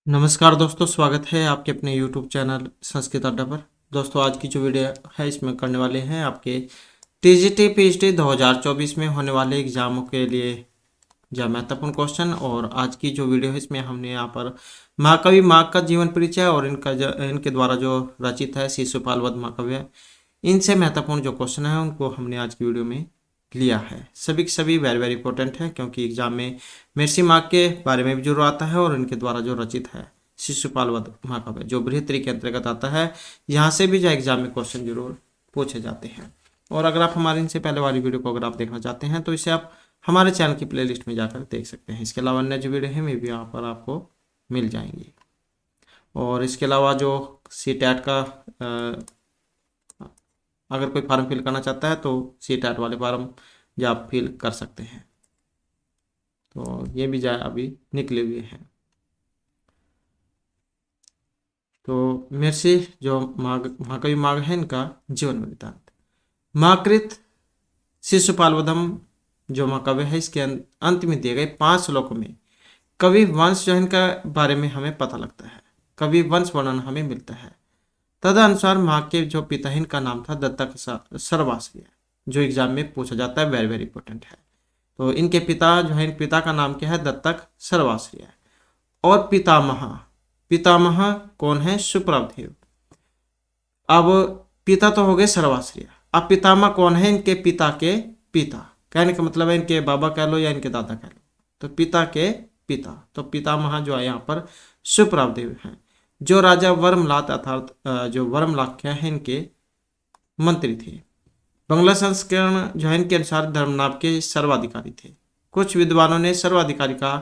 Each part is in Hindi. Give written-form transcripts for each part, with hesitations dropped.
नमस्कार दोस्तों, स्वागत है आपके अपने YouTube चैनल संस्कृत अड्डा पर। दोस्तों, आज की जो वीडियो है इसमें करने वाले हैं आपके टीजीटी पीएचडी 2024 में होने वाले एग्जामों के लिए जो महत्वपूर्ण क्वेश्चन। और आज की जो वीडियो है इसमें हमने यहाँ पर महाकवि माघ का जीवन परिचय और इनके द्वारा जो रचित है शिशुपाल वध महाकाव्य, इनसे महत्वपूर्ण जो क्वेश्चन है उनको हमने आज की वीडियो में लिया है। सभी के सभी वेरी वेरी इंपॉर्टेंट है, क्योंकि एग्जाम में महर्षि माघ के बारे में भी जरूर आता है और इनके द्वारा जो रचित है शिशुपाल वध महाकाव्य जो बृहत्तरी के अंतर्गत आता है, यहाँ से भी जो एग्जाम में क्वेश्चन जरूर पूछे जाते हैं। और अगर आप हमारे इनसे पहले वाली वीडियो को अगर आप देखना चाहते हैं तो इसे आप हमारे चैनल की प्लेलिस्ट में जाकर देख सकते हैं। इसके अलावा अन्य जो वीडियो है वे भी यहाँ पर आपको मिल जाएंगी। और इसके अलावा जो CTET का अगर कोई फॉर्म फिल करना चाहता है तो CTET वाले फॉर्म जो आप फिल कर सकते हैं, तो ये भी जो अभी निकले हुए हैं। तो महर्षि जो महाकवि माघ है इनका जीवन वृत्तांत। महाकृत शिशुपालवधम जो महाकाव्य है इसके अंत में दिए गए 5 श्लोकों में कवि वंश जो है इनका बारे में हमें पता लगता है, कवि वंश वर्णन हमें मिलता है। तदनुसार माँ के जो पिता है इनका नाम था दत्तक सर्वाश्रय, जो एग्जाम में पूछा जाता है, वेरी वेरी इंपॉर्टेंट है। तो इनके पिता जो है, इन पिता का नाम क्या है? दत्तक सर्वाश्रय। और पितामह, पितामह कौन है? सुप्रभदेव। अब पिता तो हो गए सर्वाश्रय, अब पितामह कौन है? इनके पिता के पिता, कहने का मतलब है इनके बाबा कह लो या इनके दादा कह लो, तो पिता के पिता, तो पितामह जो है यहाँ पर सुप्रभदेव हैं, जो राजा वर्मलात अर्थात जो वर्मलाख्या है इनके मंत्री थे। बंगला संस्करण जो है इनके अनुसार धर्मनाभ के सर्वाधिकारी थे। कुछ विद्वानों ने सर्वाधिकारी का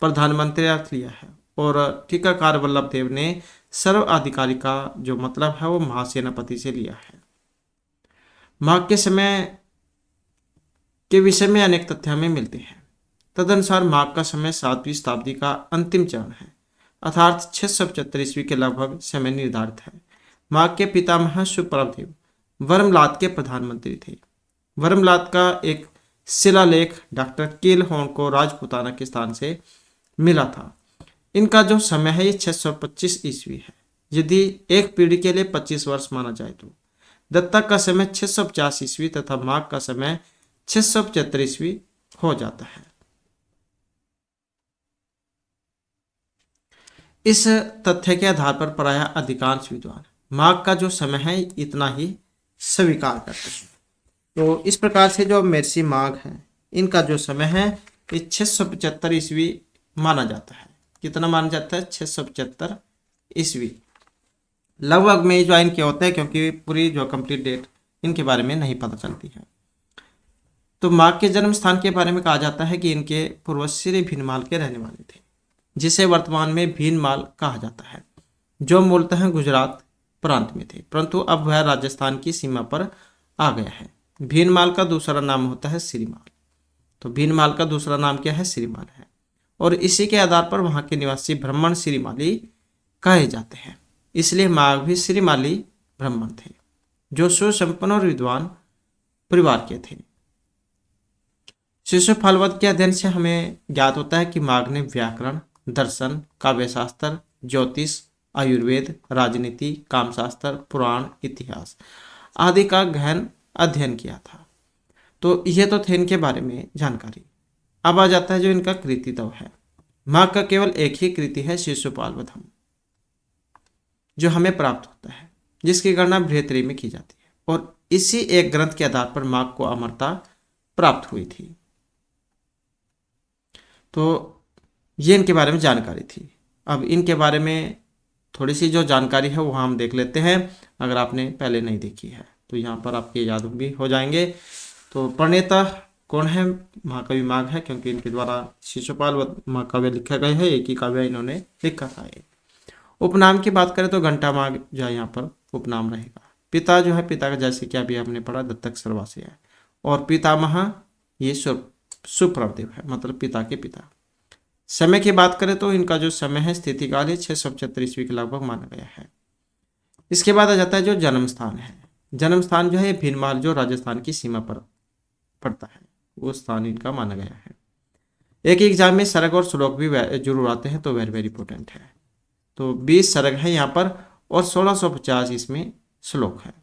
प्रधानमंत्री अर्थ लिया है और टीकाकार वल्लभ देव ने सर्वाधिकारी का जो मतलब है वो महासेनापति से लिया है। माघ के समय के विषय में अनेक तथ्य हमें मिलते हैं। तदनुसार माघ का समय 7वीं शताब्दी का अंतिम चरण है, अर्थात 675 ईस्वी के लगभग समय निर्धारित है। माघ के पितामह सुप्रभदेव वर्मलात के प्रधानमंत्री थे। वर्मलात का एक शिलालेख डॉक्टर कीलहॉर्न को राजपुताना के स्थान से मिला था। इनका जो समय है ये 625 ईस्वी है, यदि एक पीढ़ी के लिए 25 वर्ष माना जाए तो। दत्तक का समय 650 ईस्वी तथा माघ का समय 675 ईस्वी हो जाता है। इस तथ्य के आधार पर प्रायः अधिकांश विद्वान माघ का जो समय है इतना ही स्वीकार करते हैं। तो इस प्रकार से जो महर्षि माघ है इनका जो समय है ये 675 ईस्वी माना जाता है। कितना माना जाता है? 675 ईस्वी। लगभग में जो इनके होते हैं, क्योंकि पूरी जो कंप्लीट डेट इनके बारे में नहीं पता चलती है। तो माघ के जन्म स्थान के बारे में कहा जाता है कि इनके पूर्वज श्री भीनमाल के रहने वाले थे, जिसे वर्तमान में भीनमाल कहा जाता है, जो मूलतः गुजरात प्रांत में थे, परंतु अब वह राजस्थान की सीमा पर आ गया है। भीनमाल का दूसरा नाम होता है श्रीमाल। तो भीनमाल का दूसरा नाम क्या है? श्रीमाल है। और इसी के आधार पर वहां के निवासी ब्राह्मण श्रीमाली कहे जाते हैं, इसलिए माघ भी श्रीमाली ब्राह्मण थे, जो सुसंपन्न और विद्वान परिवार के थे। शिशुपालवध के अध्ययन से हमें ज्ञात होता है कि माघ ने व्याकरण, दर्शन, काव्यशास्त्र, ज्योतिष, आयुर्वेद, राजनीति, कामशास्त्र, पुराण, इतिहास आदि का गहन अध्ययन किया था। तो ये तो थे इनके बारे में जानकारी। अब आ जाता है जो इनका कृतित्व है। माघ का केवल एक ही कृति है शिशुपालवधम, जो हमें प्राप्त होता है, जिसकी गणना बृहत्तरी में की जाती है, और इसी एक ग्रंथ के आधार पर माघ को अमरता प्राप्त हुई थी। तो ये इनके बारे में जानकारी थी। अब इनके बारे में थोड़ी सी जो जानकारी है वो हम देख लेते हैं, अगर आपने पहले नहीं देखी है तो यहाँ पर आपके याद भी हो जाएंगे। तो प्रणेता कौन है? महाकवि माघ है, क्योंकि इनके द्वारा शिशुपाल महाकाव्य लिखा गया है, एक ही काव्य इन्होंने लिखा था। उपनाम की बात करें तो घंटा माघ जो है यहाँ पर उपनाम रहेगा। पिता जो है, पिता का जैसे कि अभी हमने पढ़ा दत्तक सर्वाश्रय है, और पितामह ये सुप्रभदेव है, मतलब पिता के पिता। समय की बात करें तो इनका जो समय है स्थितिकाल है 675 ईस्वी के लगभग माना गया है। इसके बाद आ जाता है जो जन्म स्थान है। जन्म स्थान जो है भीनमाल, जो राजस्थान की सीमा पर पड़ता है, वो स्थान इनका माना गया है। एक एग्जाम में सरग और श्लोक भी जरूर आते हैं, तो वेरी वेरी इंपॉर्टेंट है। तो 20 सर्ग है यहाँ पर और 1650 इसमें श्लोक है।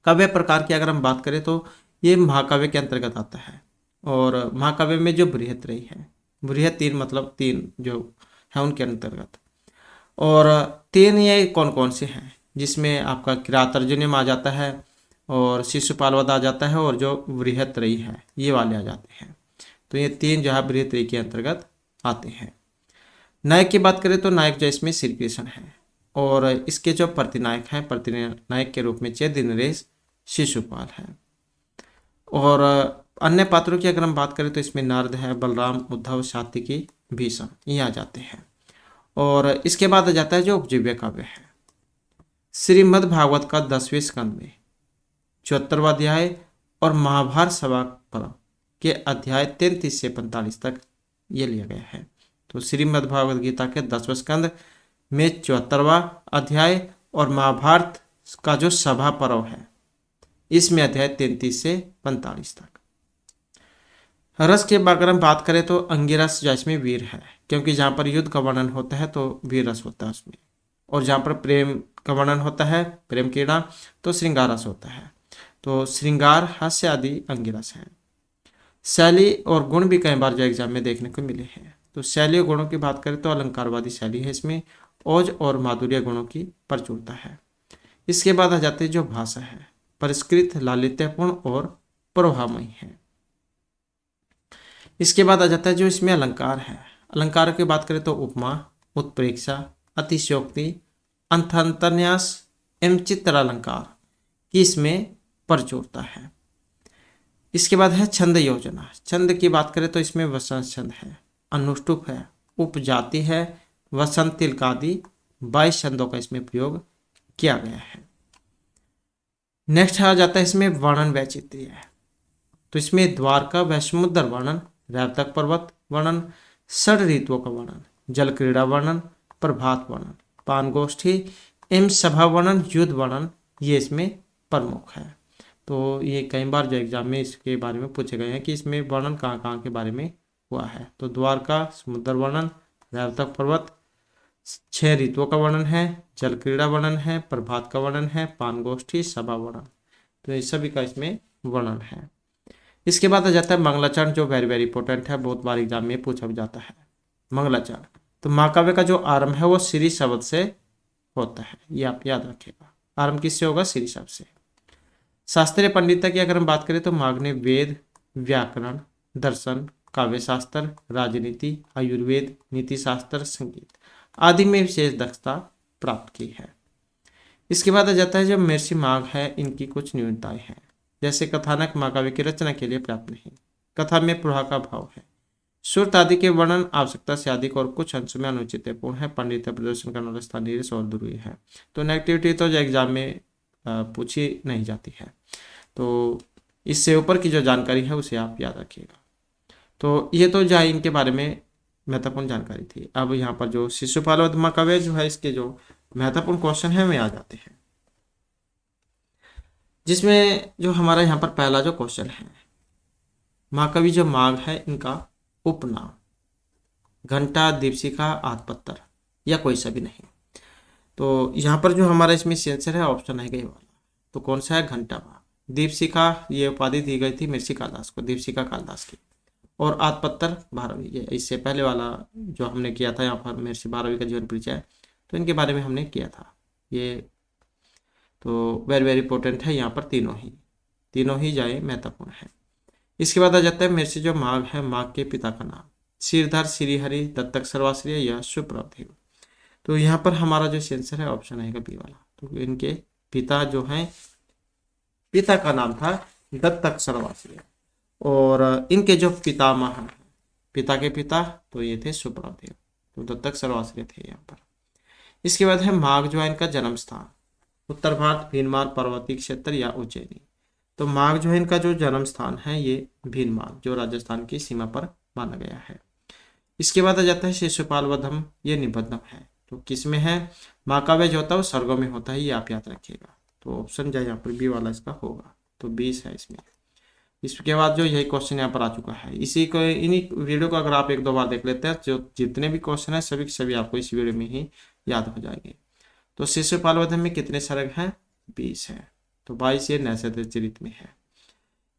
काव्य प्रकार की अगर हम बात करें तो ये महाकाव्य के अंतर्गत आता है। और महाकाव्य में जो बृहत्त्रयी है, बृहत तीन मतलब तीन जो है उनके अंतर्गत। और तीन ये कौन कौन से हैं, जिसमें आपका किरातार्जुनीय आ जाता है और शिशुपाल वध आ जाता है और जो बृहत्त्रयी है ये वाले आ जाते हैं। तो ये तीन जो है बृहत्त्रयी के अंतर्गत आते हैं। नायक की बात करें तो नायक जो इसमें श्री कृष्ण है और इसके जो प्रतिनायक हैं, प्रतिनायक के रूप में चैतन्य नरेश शिशुपाल है। और अन्य पात्रों की अगर हम बात करें तो इसमें नारद है, बलराम, उद्धव, सात्विकी, भीष्म ये आ जाते हैं। और इसके बाद आ जाता है जो उपजीव्य काव्य है। श्रीमद् भागवत का 10वें स्कंद में 74वां अध्याय और महाभारत सभा पर्व के अध्याय 33 से 45 तक ये लिया गया है। तो श्रीमद् भागवत गीता के 10वें स्कंद में 74वां अध्याय और महाभारत का जो सभा पर्व है इसमें अध्याय 33 से 45 तक। रस के अगर हम बात करें तो अंगिरस जो इसमें वीर है, क्योंकि जहाँ पर युद्ध का वर्णन होता है तो वीर रस होता है उसमें। और जहाँ पर प्रेम का वर्णन होता है, प्रेम कीड़ा, तो श्रृंगार रस होता है। तो श्रृंगार, हास्य आदि अंगिरस है। शैली और गुण भी कई बार जो एग्जाम में देखने को मिले हैं। तो शैली और गुणों की बात करें तो अलंकारवादी शैली है, इसमें ओज और माधुर्य गुणों की प्रचुरता है। इसके बाद आ जाती है जो भाषा है, परिष्कृत, लालित्यपूर्ण और प्रभावमयी है। इसके बाद आ जाता है जो इसमें अलंकार है। अलंकार की बात करें तो उपमा, उत्प्रेक्षा, अतिशयोक्ति, अंतन्यास एवं चित्र अलंकार की इसमें प्रचुरता है। इसके बाद है छंद योजना। छंद की बात करें तो इसमें वसंत छंद है, अनुष्टुप है, उपजाति है, वसंत तिलक आदि 22 छंदों का इसमें प्रयोग किया गया है। नेक्स्ट आ जाता है इसमें वर्णन वैचित्र्य है। तो इसमें द्वारका व समुद्र वर्णन, रैवतक पर्वत वर्णन, षड ऋतुओं का वर्णन, जल क्रीड़ा वर्णन, प्रभात वर्णन, पानगोष्ठी एवं सभा वर्णन, युद्ध वर्णन ये इसमें प्रमुख है। तो ये कई बार जो एग्जाम में इसके बारे में पूछे गए हैं कि इसमें वर्णन कहाँ कहाँ के बारे में हुआ है। तो द्वारका, समुद्र वर्णन, रैवतक पर्वत, 6 ऋतुओं का वर्णन है, जल क्रीड़ा वर्णन है, प्रभात का वर्णन है, पानगोष्ठी, सभा वर्णन, तो ये सभी का इसमें वर्णन है। इसके बाद आ जाता है मंगलाचरण, जो वेरी वेरी इंपॉर्टेंट है, बहुत बार एग्जाम में पूछा भी जाता है। मंगलाचरण, तो महाकाव्य का जो आरंभ है वो श्री शब्द से होता है, ये आप याद रखिएगा। आरंभ किससे होगा? श्री शब्द से। शास्त्रीय पंडितता की अगर हम बात करें तो माघ ने वेद, व्याकरण, दर्शन, काव्य शास्त्र, राजनीति, आयुर्वेद, नीति शास्त्र, संगीत आदि में विशेष दक्षता प्राप्त की है। इसके बाद आ जाता है जो महर्षि माघ है, इनकी कुछ न्यूनताएं हैं, जैसे कथानक महाकाव्य की रचना के लिए पर्याप्त नहीं, कथा में प्रवाह का भाव है, श्रुत आदि के वर्णन आवश्यकता से अधिक और कुछ अंशों में अनुचितपूर्ण है, पंडित प्रदर्शन करना स्थानीय और ध्रुवीय है। तो नेगेटिविटी तो जो एग्जाम में पूछी नहीं जाती है, तो इससे ऊपर की जो जानकारी है उसे आप याद रखिएगा। तो ये तो जो इनके बारे में महत्वपूर्ण जानकारी थी। अब यहाँ पर जो शिशुपाल वध महाकाव्य जो है, इसके जो महत्वपूर्ण क्वेश्चन है वे आ जाते हैं, जिसमें जो हमारा यहाँ पर पहला जो क्वेश्चन है, महाकवि जो माघ है इनका उपनाम घंटा, दीपशिखा, आत्पत्तर या कोई सा भी नहीं। तो यहाँ पर जो हमारा इसमें आंसर है ऑप्शन है ये वाला। तो कौन सा है? घंटा माघ। दीपशिखा ये उपाधि दी गई थी महर्षि कालिदास को, दीपशिखा कालिदास की। और आत्पत्तर भारवी, ये इससे पहले वाला जो हमने किया था यहाँ पर महर्षि भारवी का जीवन परिचय, तो इनके बारे में हमने किया था ये। तो वेरी वेरी इंपॉर्टेंट है, यहाँ पर तीनों ही जाए महत्वपूर्ण है। इसके बाद आ जाता है महर्षि जो माघ है, माघ के पिता का नाम श्रीधर, श्रीहरि, दत्तक सर्वाश्रय या सुप्रदेव। तो यहाँ पर हमारा जो आंसर है ऑप्शन है बी वाला। तो इनके पिता जो हैं, पिता का नाम था दत्तक सर्वाश्रय और इनके जो पितामह हैं, पिता के पिता, तो ये थे सुप्रदेव, तो दत्तक सर्वाश्रय थे यहाँ पर। इसके बाद है माघ जो है इनका जन्म स्थान उत्तर भारत, भीनमार पर्वतीय क्षेत्र या उज्जैनी। तो माघ जो है इनका जो जन्म स्थान है ये भीनमार, जो राजस्थान की सीमा पर माना गया है। इसके बाद आ जाता है शिशुपाल वधम, ये निबंधम है। तो किस में है? महाकाव्य जो होता है वो सर्गों में होता है, ये आप याद रखिएगा। तो ऑप्शन जो यहाँ पर बी वाला इसका होगा, तो 20 है इसमें। इसके बाद जो यही क्वेश्चन यहाँ पर आ चुका है, इसी को इन्हीं वीडियो को अगर आप 1-2 बार देख लेते हैं, जो जितने भी क्वेश्चन है सभी आपको इस वीडियो में ही याद हो जाएंगे। तो शिशुपालवधम में कितने सर्ग हैं? 20 है। तो 22 ये नैषधीयचरित में है।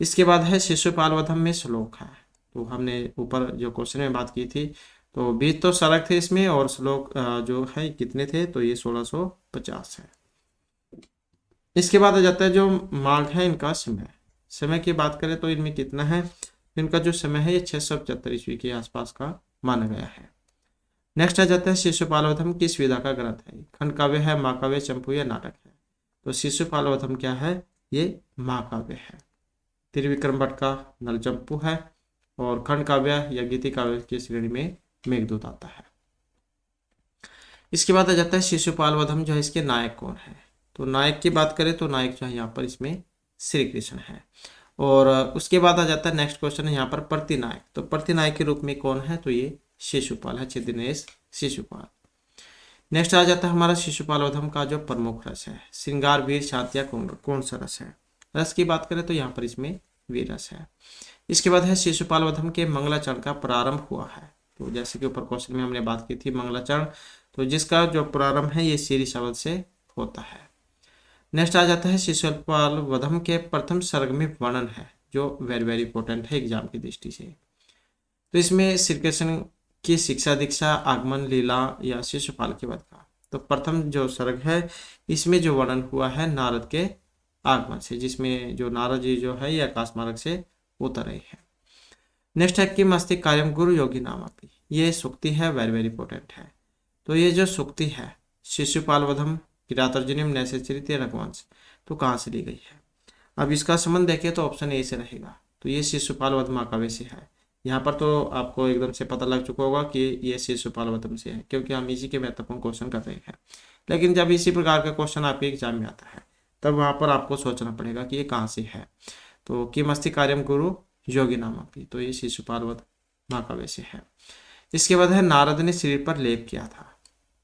इसके बाद है शिशुपालवधम में श्लोक है। तो हमने ऊपर जो क्वेश्चन में बात की थी, तो 20 तो सर्ग थे इसमें, और श्लोक जो है कितने थे? तो ये 1650 है। इसके बाद आ जाता है जो माघ है इनका समय। समय की बात करें तो इनमें कितना है? इनका जो समय है ये 675 ईस्वी के आसपास का माना गया है। नेक्स्ट आ जाता है शिशुपालवधम किस विधा का ग्रंथ है? खंड काव्य है, महाकाव्य, चंपू या नाटक है? तो शिशुपालवधम क्या है? ये महाकाव्य है। त्रिविक्रम भट्ट का नलचंपू है, और खंड काव्य या गीति काव्य की श्रेणी में मेघदूत आता है। इसके बाद आ जाता है शिशुपालवधम जो है इसके नायक कौन है? तो नायक की बात करें तो नायक जो है यहाँ पर इसमें श्री कृष्ण है। और उसके बाद आ जाता है नेक्स्ट क्वेश्चन है यहाँ पर प्रतिनायक। तो प्रतिनायक के रूप में कौन है? तो ये शिशुपाल है, दिनेश शिशुपाल। नेक्स्ट आ जाता है हमारा शिशुपालवधम का जो प्रमुख रस है, श्रृंगार, वीर, शांति या कौन सा रस है? रस की बात करें तो यहाँ पर इसमें वीर रस है। इसके बाद है शिशुपालवधम के मंगलाचरण का प्रारंभ हुआ है। तो जैसे कि ऊपर क्वेश्चन में हमने बात की थी मंगलाचरण, तो जिसका जो प्रारंभ है ये शीरी शब्द से होता है। नेक्स्ट आ जाता है शिशुपालवधम के प्रथम सर्ग में वर्णन है, जो वेरी वेरी इंपॉर्टेंट है एग्जाम की दृष्टि से। तो इसमें श्री कृष्ण की शिक्षा दीक्षा, आगमन, लीला या शिशुपाल के वध का। तो प्रथम जो सर्ग है इसमें जो वर्णन हुआ है नारद के आगमन से, जिसमें जो नारद जी जो है ये आकाश मार्ग से उतर रहे हैं। नेक्स्ट है किम अस्ति कार्यम गुरु योगी नामापि। ये सुक्ति है, वेरी वेरी इंपॉर्टेंट है। तो ये जो सुक्ति है शिशुपालवधम, किरातार्जुनीय, नैषधीयचरित या रघुवंश, तो कहाँ से ली गई है? अब इसका संबंध देखें तो ऑप्शन ए से रहेगा। तो ये शिशुपालवधम महाकाव्य से है। यहाँ पर तो आपको एकदम से पता लग चुका होगा कि ये शिशुपालवधम से है, क्योंकि हम इसी के महत्वपूर्ण क्वेश्चन कर रहे हैं। लेकिन जब इसी प्रकार का क्वेश्चन आपके एग्जाम में आता है तब वहाँ पर आपको सोचना पड़ेगा कि ये कहाँ से है। तो किम अस्ति कार्यम गुरु योगी नामापि, तो ये शिशुपालवध महाकाव्य से है। इसके बाद है नारद ने शरीर पर लेप किया था,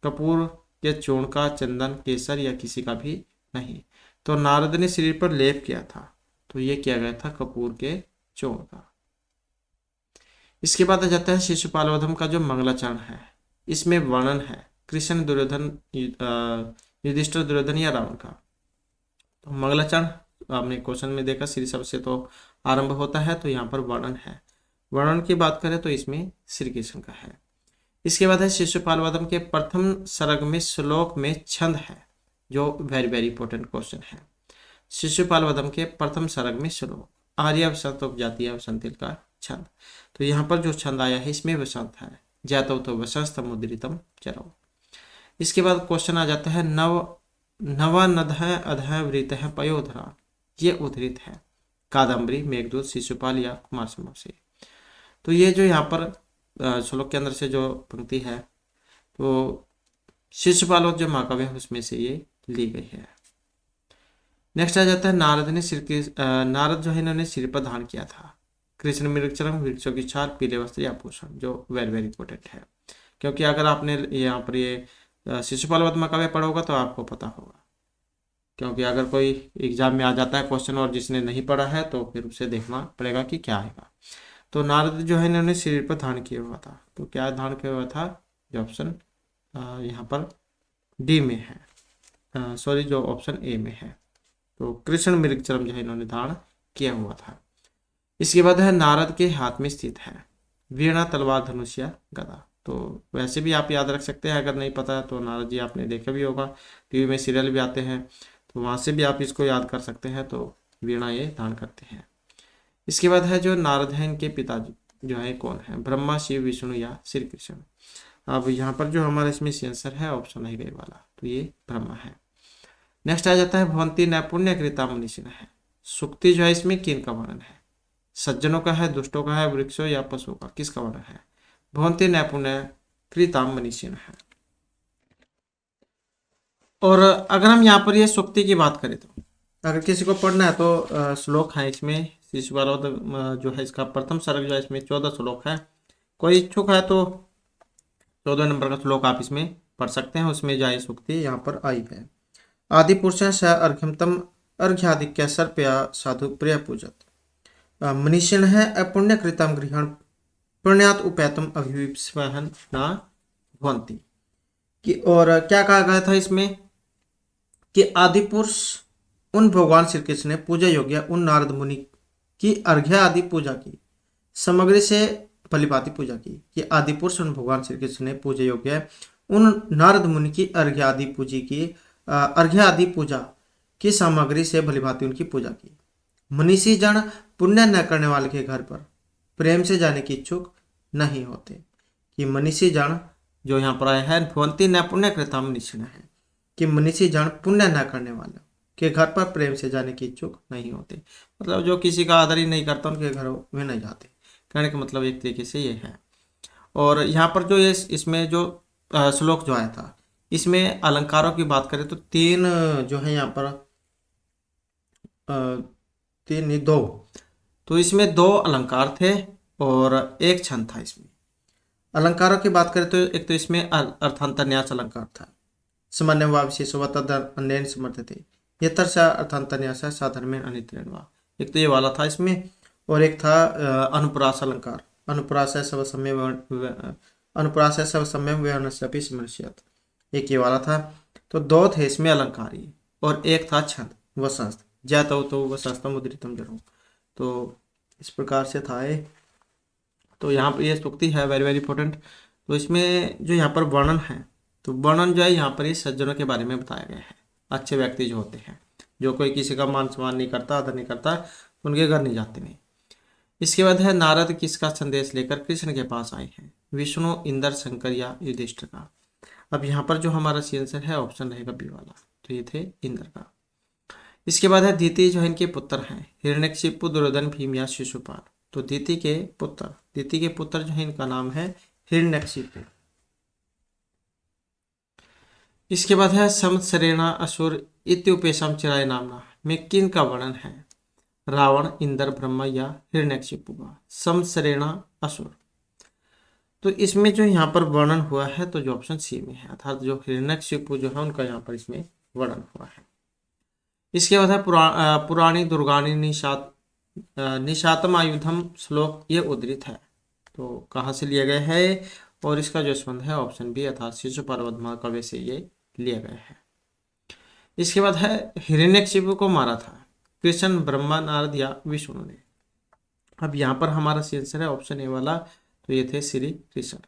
कपूर के चूर्ण का, चंदन, केसर या किसी का भी नहीं। तो नारद ने शरीर पर लेप किया था, तो ये किया गया था कपूर के चूर्ण का। इसके बाद आ जाता है शिशुपालवधम का जो मंगलाचरण है इसमें वर्णन है कृष्ण, दुर्योधन, युधिष्ठिर, दुर्योधन या रावण का। तो मंगलाचरण आपने क्वेश्चन में देखा श्री शब्द से तो आरंभ होता है, तो यहाँ पर वर्णन है। वर्णन की बात करें तो इसमें श्री कृष्ण का है। इसके बाद है शिशुपालवधम के प्रथम सर्ग में श्लोक में छंद है, जो वेरी वेरी इंपॉर्टेंट क्वेश्चन है। शिशुपालवधम के प्रथम सर्ग में श्लोक, आर्य वसंत उपजातीय वसंतिल का छंद। तो यहाँ पर जो छंद आया है इसमें वसंत है, जातव तो वसंत मुद्रितम चरो। इसके बाद क्वेश्चन आ जाता है नवा नधय अधय वृत है पयोधरा, ये उद्धृत है कादम्बरी, मेघदूत, शिशुपाल या कुमार संभव से। तो ये जो यहाँ पर श्लोक के अंदर से जो पंक्ति है तो शिशुपाल जो महाकाव्य है उसमें से ये ली गई है। नेक्स्ट आ जाता है नारद जो है इन्होंने सिर पर धारण किया था कृष्ण मृगचरण, वृक्षों की छाल, पीले वस्त्र या आभूषण, जो वेरी वेरी इंपॉर्टेंट है। क्योंकि अगर आपने यहाँ पर ये शिशुपाल महाकाव्य पढ़ा होगा तो आपको पता होगा, क्योंकि अगर कोई एग्जाम में आ जाता है क्वेश्चन और जिसने नहीं पढ़ा है तो फिर उसे देखना पड़ेगा कि क्या आएगा। तो नारद जो है इन्होंने शरीर पर धारण किया हुआ था, तो क्या धारण किया हुआ था? जो ऑप्शन यहाँ पर डी में है, सॉरी जो ऑप्शन ए में है, तो कृष्ण मृगचरण जो है इन्होंने धारण किया हुआ था। इसके बाद है नारद के हाथ में स्थित है वीणा, तलवार, धनुष या गदा। तो वैसे भी आप याद रख सकते हैं, अगर नहीं पता है तो नारद जी आपने देखा भी होगा, टीवी में सीरियल भी आते हैं, तो वहाँ से भी आप इसको याद कर सकते हैं। तो वीणा ये धारण करते हैं। इसके बाद है जो नारद है इनके पिता जो है कौन है? ब्रह्मा, शिव, विष्णु या श्री कृष्ण। अब यहाँ पर जो हमारा इसमें आंसर है ऑप्शन है गई वाला, तो ये ब्रह्मा है। नेक्स्ट आ जाता है भवंती नैपुण्य कृता मनीषिण है। सुक्ति जो है इसमें किन का वर्णन है? सज्जनों का है, दुष्टों का है, वृक्षों या पशुओं का, किसका वर्णन है? भवंती नैपुण्य कृता मनीषिण है। और अगर हम यहाँ पर ये सुक्ति की बात करें तो अगर किसी को पढ़ना है तो श्लोक है इसमें शिशुपालवध जो है इसका प्रथम सर्ग जो है इसमें 14 श्लोक है। कोई इच्छुक है तो 14 नंबर का श्लोक आप इसमें पढ़ सकते हैं, उसमें जाए सुक्ति यहाँ पर आई है। आदि पुरुष स अर्घ्यमतम अर्घ्यादिक्य सर्पया साधु प्रिय पूजत, मनीषिण है अपुण्य कृतम गृहण पुण्यात उपैतम अभिविस्वहन न भवंती। कि और क्या कहा गया था इसमें कि आदि पुरुष उन भगवान श्री कृष्ण ने पूजा योग्य उन नारद मुनि की अर्घ्य आदि पूजा की सामग्री से भलीभांति पूजा की। कि आदि पुरुष उन भगवान श्री कृष्ण ने पूजा योग्य उन नारद मुनि की अर्घ्य आदि पूजी की अर्घ्य आदि पूजा की सामग्री से भलीभांति उनकी पूजा की। मनीषी जन पुण्य न करने वाले के घर पर प्रेम से जाने की इच्छुक नहीं होते। कि मनीषी जन जो यहाँ पर आए हैं भवंती न पुण्य कृता मनीषिण है कि मनीषी जन पुण्य न करने वाले के घर पर प्रेम से जाने की इच्छुक नहीं होते। मतलब जो किसी का आदर ही नहीं करता उनके घर में नहीं जाते, कहने का मतलब एक तरीके से ये है। और यहाँ पर जो ये इसमें जो श्लोक जो आया था इसमें अलंकारों की बात करें तो तीन जो है यहाँ पर तीन नहीं दो, तो इसमें दो अलंकार थे और एक छंद था। इसमें अलंकारों की बात करें तो एक तो इसमें अर्थांतरन्यास अलंकार था, सामान्य व विशेष व तदन्यन समर्थते यथर्थ अर्थांतरन्यास साधर्मेण अनित्रेण वा, एक तो ये वाला था इसमें। और एक था अनुप्रास अलंकार, अनुप्रास सब समय अनुप्रास सब समय व्यवनस्यपि समस्यत, एक ये वाला था। तो दो थे इसमें अलंकार ही, और एक था छंद वसंत जैतव तो वसंतम उदृतम जरो, तो इस प्रकार से था ये। तो यहाँ पर ये सूक्ति है वेरी वेरी इंपॉर्टेंट। तो इसमें जो यहाँ पर वर्णन है तो वर्णन जो है यहाँ पर ये सज्जनों के बारे में बताया गया है, अच्छे व्यक्ति जो होते हैं, जो कोई किसी का मान सम्मान नहीं करता, आदर नहीं करता, उनके घर नहीं जाते नहीं। इसके बाद है नारद किसका संदेश लेकर कृष्ण के पास आए हैं, विष्णु, इंद्र, शंकर या युधिष्ठिर का। अब यहाँ पर जो हमारा सी आंसर है ऑप्शन रहेगा बी वाला, तो ये थे इंद्र का। इसके बाद है दीति जो है इनके पुत्र हैं हिरण्यकशिपु, दुर्योधन, भीम या शिशुपाल। तो दीति के पुत्र जो है इनका नाम है हिरण्यकशिपु। इसके बाद है समत्सरेणा असुर इत्युपेशम चिराय नामना में किन का वर्णन है, रावण, इंद्र, ब्रह्मा या हिरण्यकशिपु का। समत्सरेणा असुर, तो इसमें जो यहाँ पर वर्णन हुआ है तो जो ऑप्शन सी में है, अर्थात जो हिरण्यकशिपु जो है उनका यहाँ पर इसमें वर्णन हुआ है। इसके बाद है पुराणी दुर्गानी निशातम आयुधम श्लोक, ये उद्धृत है, तो कहाँ से लिया गया है, और इसका जो संबंध है ऑप्शन बी अर्थात शिशुपाल वध महाकाव्य से ये लिया गया है। इसके बाद है हिरण्यकशिपु को मारा था कृष्ण, ब्रह्मा, नारद या विष्णु ने। अब यहाँ पर हमारा सी आंसर है ऑप्शन ए वाला, तो ये थे श्री कृष्ण।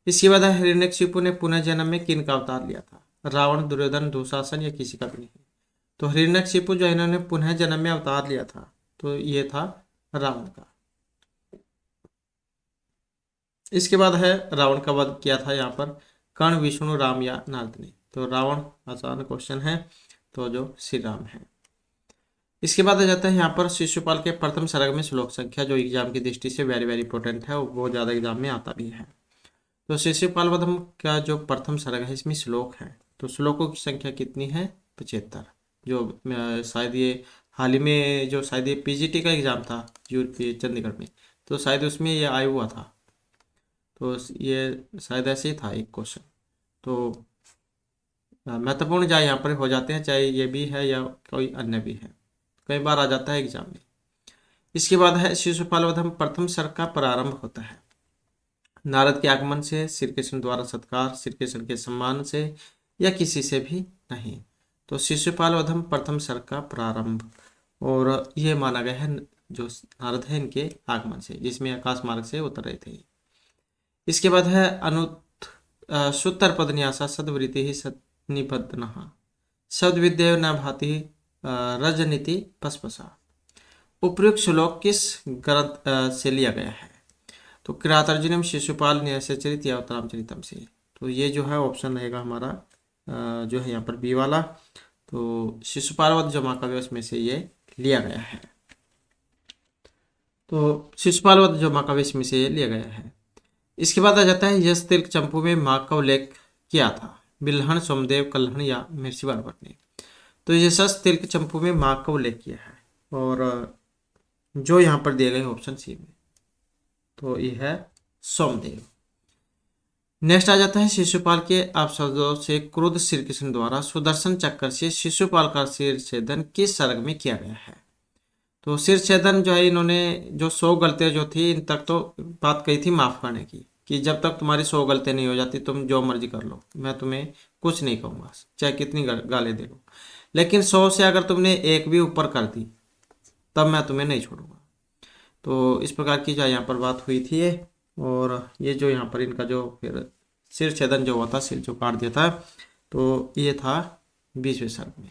इसके बाद है हिरण्यकशिपु ने पुनः जन्म में किन का अवतार लिया था, रावण, दुर्योधन, दुशासन या किसी का भी नहीं। तो हिरण्यकशिपु जो इन्होंने पुनः जन्म में अवतार लिया था तो ये था रावण का। इसके बाद है रावण का वध किया था यहाँ पर कर्ण, विष्णु, राम या नारद ने। तो रावण आसान क्वेश्चन है, तो जो श्री राम है। इसके बाद आ जाता है यहाँ पर शिशुपाल के प्रथम सर्ग में श्लोक संख्या, जो एग्जाम की दृष्टि से वेरी वेरी इंपॉर्टेंट है, वो ज्यादा एग्जाम में आता भी है। तो शिशुपाल वधम का जो प्रथम सर्ग है इसमें श्लोक है, तो श्लोकों की संख्या कितनी है 75। जो शायद ये हाल ही में जो शायद ये पीजीटी का एग्जाम था यूपी चंडीगढ़ में, तो शायद उसमें ये आया हुआ था, तो ये शायद ऐसे ही था एक क्वेश्चन। तो महत्वपूर्ण जाए यहाँ पर हो जाते हैं, चाहे ये भी है या कोई अन्य भी है, कई बार आ जाता है एग्जाम में। इसके बाद है शिशुपाल वधम प्रथम सर्ग का प्रारंभ होता है नारद के आगमन से, श्री कृष्ण द्वारा सत्कार, श्री कृष्ण के सम्मान से या किसी से भी नहीं। तो शिशुपाल वधम प्रथम सर्ग का प्रारंभ, और ये माना गया है जो नारद है इनके आगमन से, जिसमें आकाश मार्ग से उतर रहे थे। इसके बाद है सूत्र पद न्यासा सद्वृत्ति ही सन्निबद्धन शब्द विद्या न भाति रजनीति पसपसा। उपयुक्त श्लोक किस ग्रंथ से लिया गया है, तो किरातार्जुनीम, शिशुपाल न्यासचरित या उत्तरामचरितम से। तो ये जो है ऑप्शन रहेगा हमारा जो है यहाँ पर बी वाला, तो शिशुपाल वध जो महाकाव्य उसमें से ये लिया गया है। तो शिशुपाल वध जो महाकाव्य इसमें से ये लिया गया है। इसके बाद आ जाता है यश तिलक चंपू में माँ का उल्लेख किया था, बिल्हण, सोमदेव, कल्हण या महर्षि बारबर ने। तो यशस तिलक चंपू में माँ का उल्लेख किया है, और जो यहाँ पर दिए गए ऑप्शन सी में, तो ये है सोमदेव। नेक्स्ट आ जाता है शिशुपाल के अपशब्दों से क्रुद्ध श्री कृष्ण द्वारा सुदर्शन चक्र से शिशुपाल का सिर छेदन किस सर्ग में किया गया है। तो सिर छेदन जो है इन्होंने जो 100 गलतियां जो थी इन तक तो बात कही थी माफ करने की, कि जब तक तुम्हारी 100 गलतियां नहीं हो जाती तुम जो मर्जी कर लो, मैं तुम्हें कुछ नहीं कहूँगा, चाहे कितनी गाली दे लो। लेकिन 100 से अगर तुमने एक भी ऊपर कर दी तब मैं तुम्हें नहीं छोड़ूंगा। तो इस प्रकार की जो यहाँ पर बात हुई थी ये, और ये जो यहाँ पर इनका जो फिर सिर छेदन जो हुआ था, सिर जो काट दिया था, तो ये था 20वें सर्ग में।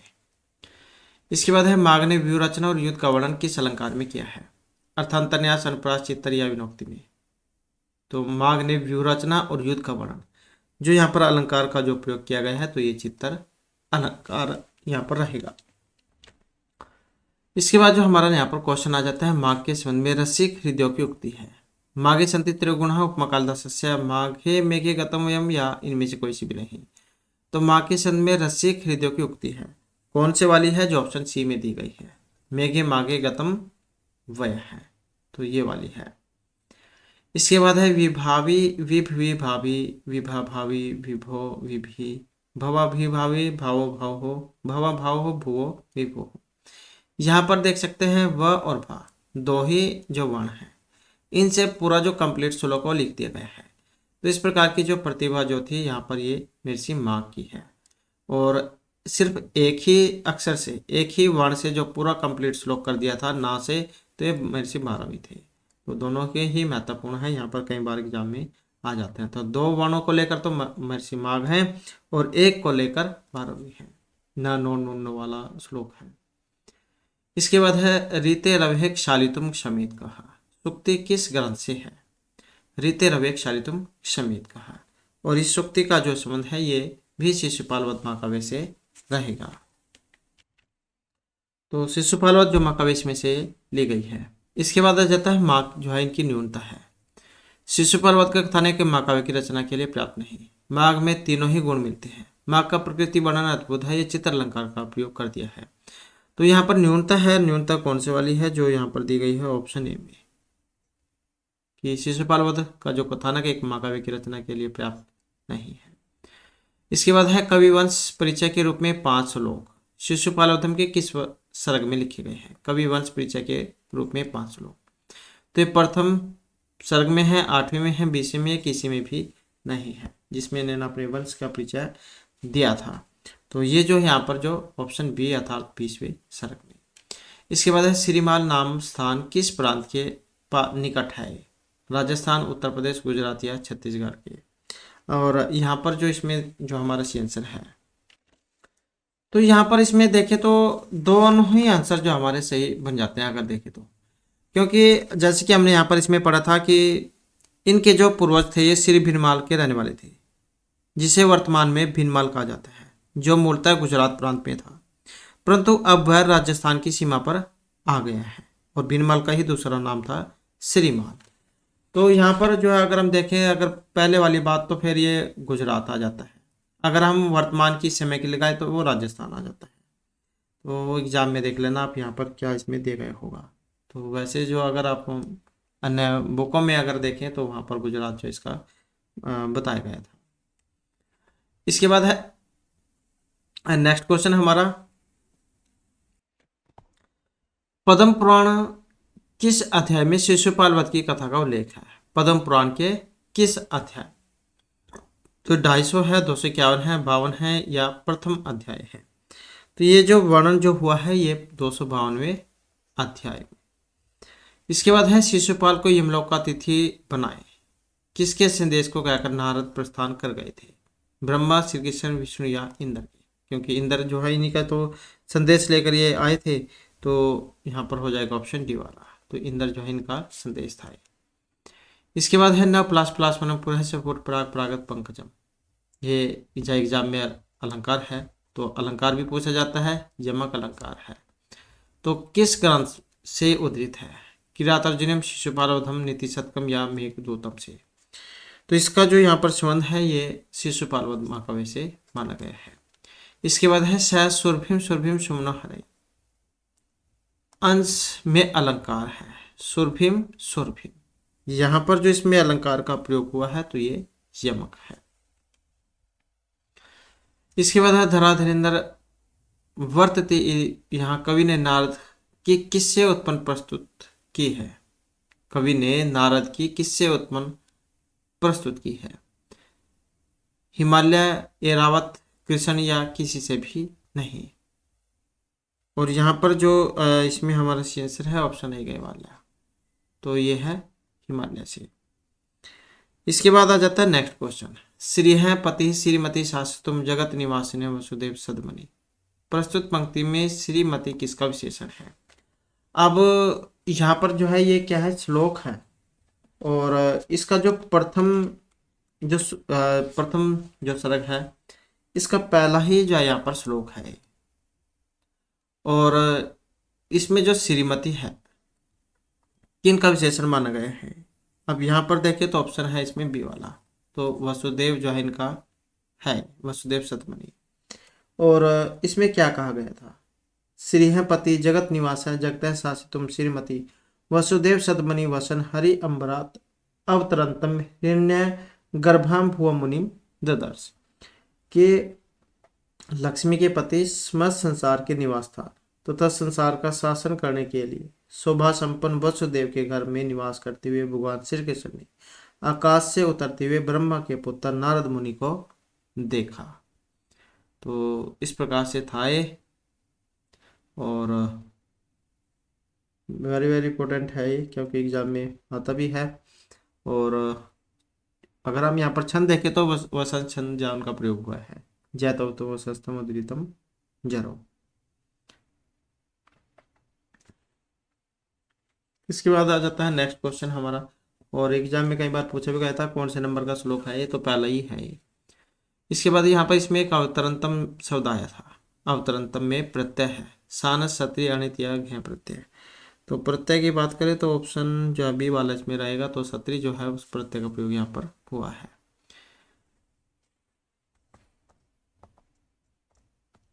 इसके बाद है माघ ने व्यूह रचना और युद्ध का वर्णन किस अलंकार में किया है? अर्थांतरन्यास, अनुप्रास, चित्तर या विनोक्ति में। तो माघ ने व्यूह रचना और युद्ध का वर्णन, जो यहाँ पर अलंकार का जो प्रयोग किया गया है तो ये चित्तर अलंकार यहाँ पर रहेगा। इसके बाद जो हमारा यहाँ पर क्वेश्चन आ जाता है, माघ के संबंध में रसिक हृदयों की उक्ति है। माघे सन्ति त्रिगुणः उपमा कालिदासस्य माघे मेघे गतम वयम, या इनमें से कोई सी भी नहीं। तो माघ के संबंध में रसिक हृदयों की उक्ति है, कौन से वाली है? जो ऑप्शन सी में दी गई है, मेघे माघे गतम वय है, तो ये वाली है। इसके बाद है विभावी विभवी भावी विभा भावी विभो विभि भवा भी भावी भावो भाव हो भवा भाव हो भुवो विभो हो। यहाँ पर देख सकते हैं व और भा दो ही जो वर्ण है, इनसे पूरा जो कंप्लीट श्लोक को लिख दिया गया है। तो इस प्रकार की जो प्रतिभा जो थी यहाँ पर ये महर्षि माघ की है, और सिर्फ एक ही अक्षर से एक ही वर्ण से जो पूरा कंप्लीट श्लोक कर दिया था ना से, तो ये महर्षि भारवी थे। तो दोनों के ही महत्वपूर्ण है, यहाँ पर कई बार एग्जाम में आ जाते हैं। तो 2 वर्णों को लेकर तो महर्षि माघ है और एक को लेकर भारवी है, ना नो नुन वाला श्लोक है। इसके बाद है रीते रवेक शालितुम क्षमित कहा, सुक्ति किस ग्रंथ से है? रीते रवेक शालितुम क्षमित कहा, और इस सुक्ति का जो संबंध है ये भी शिशुपाल वध महाकाव्य से रहेगा। तो शिशुपाल वध जो महाकाव्य में से ली गई है। इसके बाद आ जाता है माघ जो है इनकी न्यूनता है। शिशुपाल वध का कथानक के महाकाव्य की रचना के लिए पर्याप्त नहीं। माघ में तीनों ही गुण मिलते हैं। माघ का प्रकृति वर्णन अद्भुत है, ये चित्र अलंकार का प्रयोग कर दिया है। तो यहाँ पर न्यूनता है, न्यूनता कौन से वाली है? जो यहाँ पर दी गई है ऑप्शन ए में, कि शिशुपाल वध का जो कथानक एक महाकाव्य की रचना के लिए पर्याप्त नहीं है। इसके बाद है कविवंश परिचय के रूप में 5 श्लोक शिशुपाल वधम के किस सर्ग में लिखे गए हैं? कविवंश परिचय के रूप में 5 श्लोक, तो ये प्रथम सर्ग में है, 8वें में है, 20वें में, किसी में भी नहीं है, जिसमें इन्होंने अपने वंश का परिचय दिया था। तो ये जो यहाँ पर जो ऑप्शन बी अर्थात 20वें सर्ग में। इसके बाद है श्रीमाल नाम स्थान किस प्रांत के निकट है? राजस्थान, उत्तर प्रदेश, गुजरात या छत्तीसगढ़ के। और यहाँ पर जो इसमें जो हमारा सी आंसर है, तो यहाँ पर इसमें देखें तो दोनों ही आंसर जो हमारे सही बन जाते हैं अगर देखें तो, क्योंकि जैसे कि हमने यहाँ पर इसमें पढ़ा था कि इनके जो पूर्वज थे ये श्री भीनमाल के रहने वाले थे, जिसे वर्तमान में भीनमाल कहा जाता है, जो मूलतः गुजरात प्रांत में था, परंतु अब वह राजस्थान की सीमा पर आ गया है, और भीनमाल का ही दूसरा नाम था श्रीमाल। तो यहाँ पर जो है अगर हम देखें, अगर पहले वाली बात तो फिर ये गुजरात आ जाता है, अगर हम वर्तमान की समय की लगाए तो वो राजस्थान आ जाता है। तो एग्जाम में देख लेना आप यहाँ पर क्या इसमें दिया गया होगा। तो वैसे जो अगर आप अन्य बुकों में अगर देखें तो वहाँ पर गुजरात जो इसका बताया गया था। इसके बाद है नेक्स्ट क्वेश्चन हमारा, पद्म पुराण किस अध्याय में शिशुपाल वध की कथा का उल्लेख है? पद्म पुराण के किस अध्याय? तो 250 है, 251 है, 52 है या प्रथम अध्याय है? तो ये जो वर्णन जो हुआ है ये 252वें अध्याय में। इसके बाद है शिशुपाल को यमलोक का अतिथि बनाए, किसके संदेश को कहकर नारद प्रस्थान कर गए थे? ब्रह्मा, श्री कृष्ण, विष्णु या इंद्र के? क्योंकि इंद्र जो है इन्हीं का तो संदेश लेकर ये आए थे, तो यहाँ पर हो जाएगा ऑप्शन डी वाला, तो इंद्र जो है इनका संदेश था। इसके बाद है न प्लास प्लास मन पुरः सपुट प्राग प्रागत पंकजम, ये एग्जाम में अलंकार है, तो अलंकार भी पूछा जाता है, यमक अलंकार है, तो किस ग्रंथ से उद्धृत है? किरातार्जुनीयम, शिशुपालवधम, नीति शतकम या मेघदूतम से? तो इसका जो यहाँ पर संबंध है ये शिशुपाल वध महाकाव्य से माना गया है। इसके बाद है स सुरभिम सुरभिम सुमना हरे, अंश में अलंकार है, सुरभिम सुरभिम, यहाँ पर जो इसमें अलंकार का प्रयोग हुआ है तो ये यमक है। इसके बाद है धराधरेंद्र वर्तते, यहाँ कवि ने नारद की किससे उत्पन्न प्रस्तुत की है? कवि ने नारद की किससे उत्पन्न प्रस्तुत की है। हिमालय, एरावत, कृष्ण या किसी से भी नहीं। और यहाँ पर जो इसमें हमारा आंसर है ऑप्शन है गए वाला, तो ये है हिमालय से। इसके बाद आ जाता है नेक्स्ट क्वेश्चन। श्री है पति श्रीमती शाश्वतम जगत निवासिने वसुदेव सदमणि। प्रस्तुत पंक्ति में श्रीमती किसका विशेषण है? अब यहाँ पर जो है ये क्या है, श्लोक है, और इसका जो प्रथम जो सर्ग है इसका पहला ही जो है यहाँ पर श्लोक है, और इसमें जो श्रीमती है किनका विशेषण माना गया है? अब यहाँ पर देखें तो ऑप्शन है इसमें बी वाला, तो वसुदेव जो है इनका है, वसुदेव सतमणि। और इसमें क्या कहा गया था? श्री है पति जगत निवास है जगत शासितुम श्रीमती वसुदेव सदमणि वसन हरि अम्बरात अवतरंतम हिरण्य गर्भाम भुव मुनिम ददर्श। के लक्ष्मी के पति समस्त संसार के निवास था तथा संसार का शासन करने के लिए शोभा संपन्न वसुदेव के घर में निवास करते हुए भगवान श्री कृष्ण ने आकाश से उतरते हुए ब्रह्मा के पुत्र नारद मुनि को देखा। तो इस प्रकार से था ये, और वेरी वेरी इंपॉर्टेंट है ये, क्योंकि एग्जाम में आता भी है। और अगर हम यहाँ पर छंद देखें तो वसंत छंद जहाँ उनका प्रयोग हुआ है, जैतव तो वसस्तम उदृतम जरो। इसके बाद आ जाता है नेक्स्ट क्वेश्चन हमारा, और एग्जाम में कई बार पूछा भी गया था कौन से नंबर का श्लोक है ये, तो पहला ही है ये। इसके बाद यहाँ पर इसमें एक अवतरंतम शब्द आया था। अवतरंतम में प्रत्यय है, सान सत्रि अणित या घ प्रत्यय। तो प्रत्यय की बात करें तो ऑप्शन जो बी वाला इसमें रहेगा, तो सत्री जो है उस प्रत्यय का प्रयोग यहाँ पर हुआ है।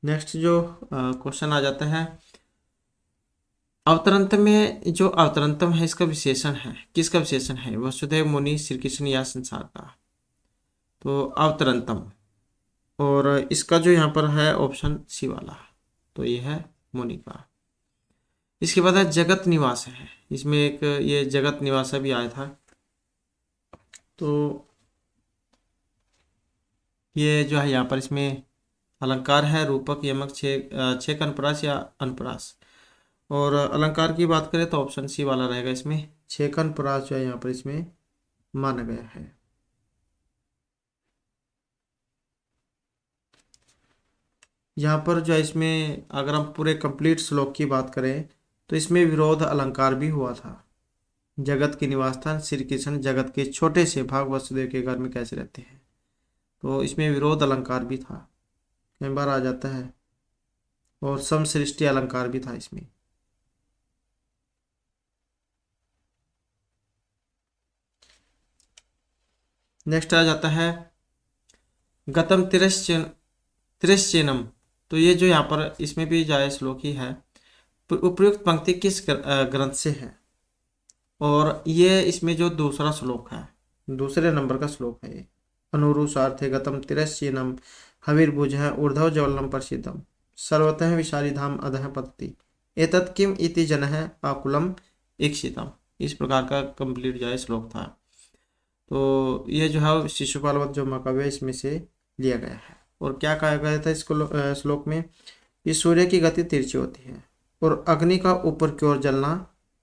नेक्स्ट जो क्वेश्चन आ जाता है, अवतरंत में जो अवतरंतम है इसका विशेषण है, किसका विशेषण है? वसुदेव मुनि, श्री कृष्ण या संसार का? तो अवतरंतम, और इसका जो यहाँ पर है ऑप्शन सी वाला, तो ये है मुनि का। इसके बाद है जगत निवास है, इसमें एक ये जगत निवास भी आया था। तो ये जो है यहाँ पर इसमें अलंकार है रूपक यमक छेक अनप्रास या अनप्रास। और अलंकार की बात करें तो ऑप्शन सी वाला रहेगा, इसमें छेक अनप्रास जो है यहाँ पर इसमें माना गया है। यहाँ पर जो है इसमें अगर हम पूरे कंप्लीट श्लोक की बात करें तो इसमें विरोध अलंकार भी हुआ था। जगत की निवास स्थान श्री कृष्ण जगत के छोटे से भाग वसुदेव के घर में कैसे रहते हैं, तो इसमें विरोध अलंकार भी था, कई बार आ जाता है। और समसृष्टि अलंकार भी था इसमें। नेक्स्ट आ जाता है गतम तिरश्चेनम। तो ये जो यहाँ पर इसमें भी जाए श्लोक ही है। उपयुक्त पंक्ति किस ग्रंथ से है? और ये इसमें जो दूसरा श्लोक है, दूसरे नंबर का श्लोक है ये। अनुरूसार्थे गतम तिरश्चेनम हविर्भुज है ऊर्ध्व जवलम प्रसिद्धम सर्वतः विशाली धाम अधः पतति एतत् किम इति जनः आकुलम इक्षितम। इस प्रकार का कंप्लीट जो है श्लोक था। तो ये जो है शिशुपाल वध जो महाकाव्य इसमें से लिया गया है। और क्या कहा गया था इस श्लोक में? इस सूर्य की गति तिरछी होती है और अग्नि का ऊपर की ओर जलना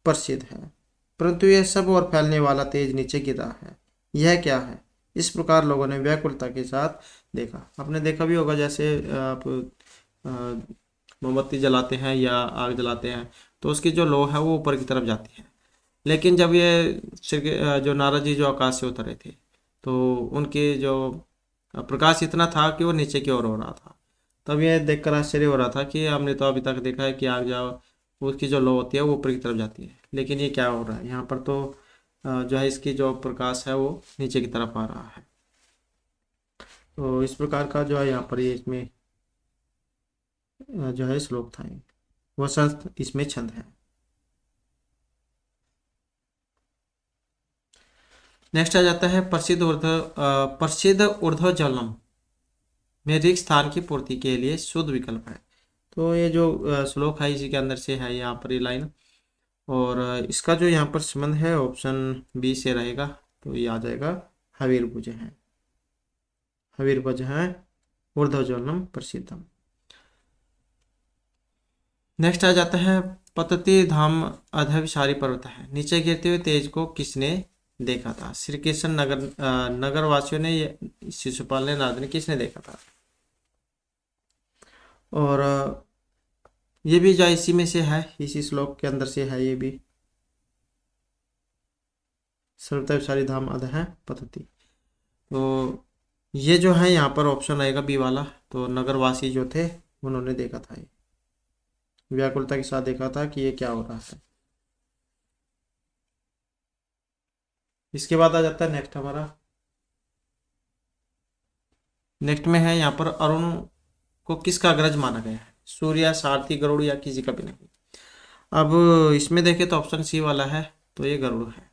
प्रसिद्ध है, परंतु यह सब और फैलने वाला तेज नीचे गिरा है, यह क्या है? इस प्रकार लोगों ने व्याकुलता के साथ देखा। आपने देखा भी होगा, जैसे आप मोमबत्ती जलाते हैं या आग जलाते हैं तो उसकी जो लौ है वो ऊपर की तरफ जाती है, लेकिन जब ये जो नारद जी जो आकाश से उतरे थे तो उनके जो प्रकाश इतना था कि वो नीचे की ओर हो रहा था। तब ये देखकर आश्चर्य हो रहा था कि हमने तो अभी तक देखा है कि आग जाओ उसकी जो लौ होती है वो ऊपर की तरफ जाती है, लेकिन ये क्या हो रहा है यहाँ पर? तो जो है इसकी जो प्रकाश है वो नीचे की तरफ आ रहा है। तो इस प्रकार का जो है यहाँ पर ये इसमें जो है श्लोक था, वह संस्थ इसमें छंद है। नेक्स्ट आ जाता है प्रसिद्ध ऊर्ध्व जलम में रिक्त स्थान की पूर्ति के लिए शुद्ध विकल्प है। तो ये जो श्लोक है इसी के अंदर से है यहाँ पर ये लाइन, और इसका जो यहाँ पर संबंध है ऑप्शन बी से रहेगा, तो ये आ जाएगा हविर्भुज है, हविर्भुज है ऊर्ध्वजोनम प्रसिद्धम। नेक्स्ट आ जाता है पतति धाम अधविशारी पर्वत है, नीचे गिरते हुए तेज को किसने देखा था? श्री कृष्ण नगर वासियों ने, शिशुपाल ने, नारद ने, किसने देखा था? और ये भी जो इसी में से है, इसी श्लोक के अंदर से है ये भी, सर्वथा विशारी धाम अध है पतति। तो ये जो है यहाँ पर ऑप्शन आएगा बी वाला। तो नगरवासी जो थे उन्होंने देखा था, ये व्याकुलता के साथ देखा था कि ये क्या हो रहा है। इसके बाद आ जाता है नेक्स्ट हमारा, नेक्स्ट में है यहाँ पर अरुण को किसका अग्रज माना गया है? सूर्य, सारथी, गरुड़ या किसी का भी नहीं। अब इसमें देखें तो ऑप्शन सी वाला है, तो ये गरुड़ है।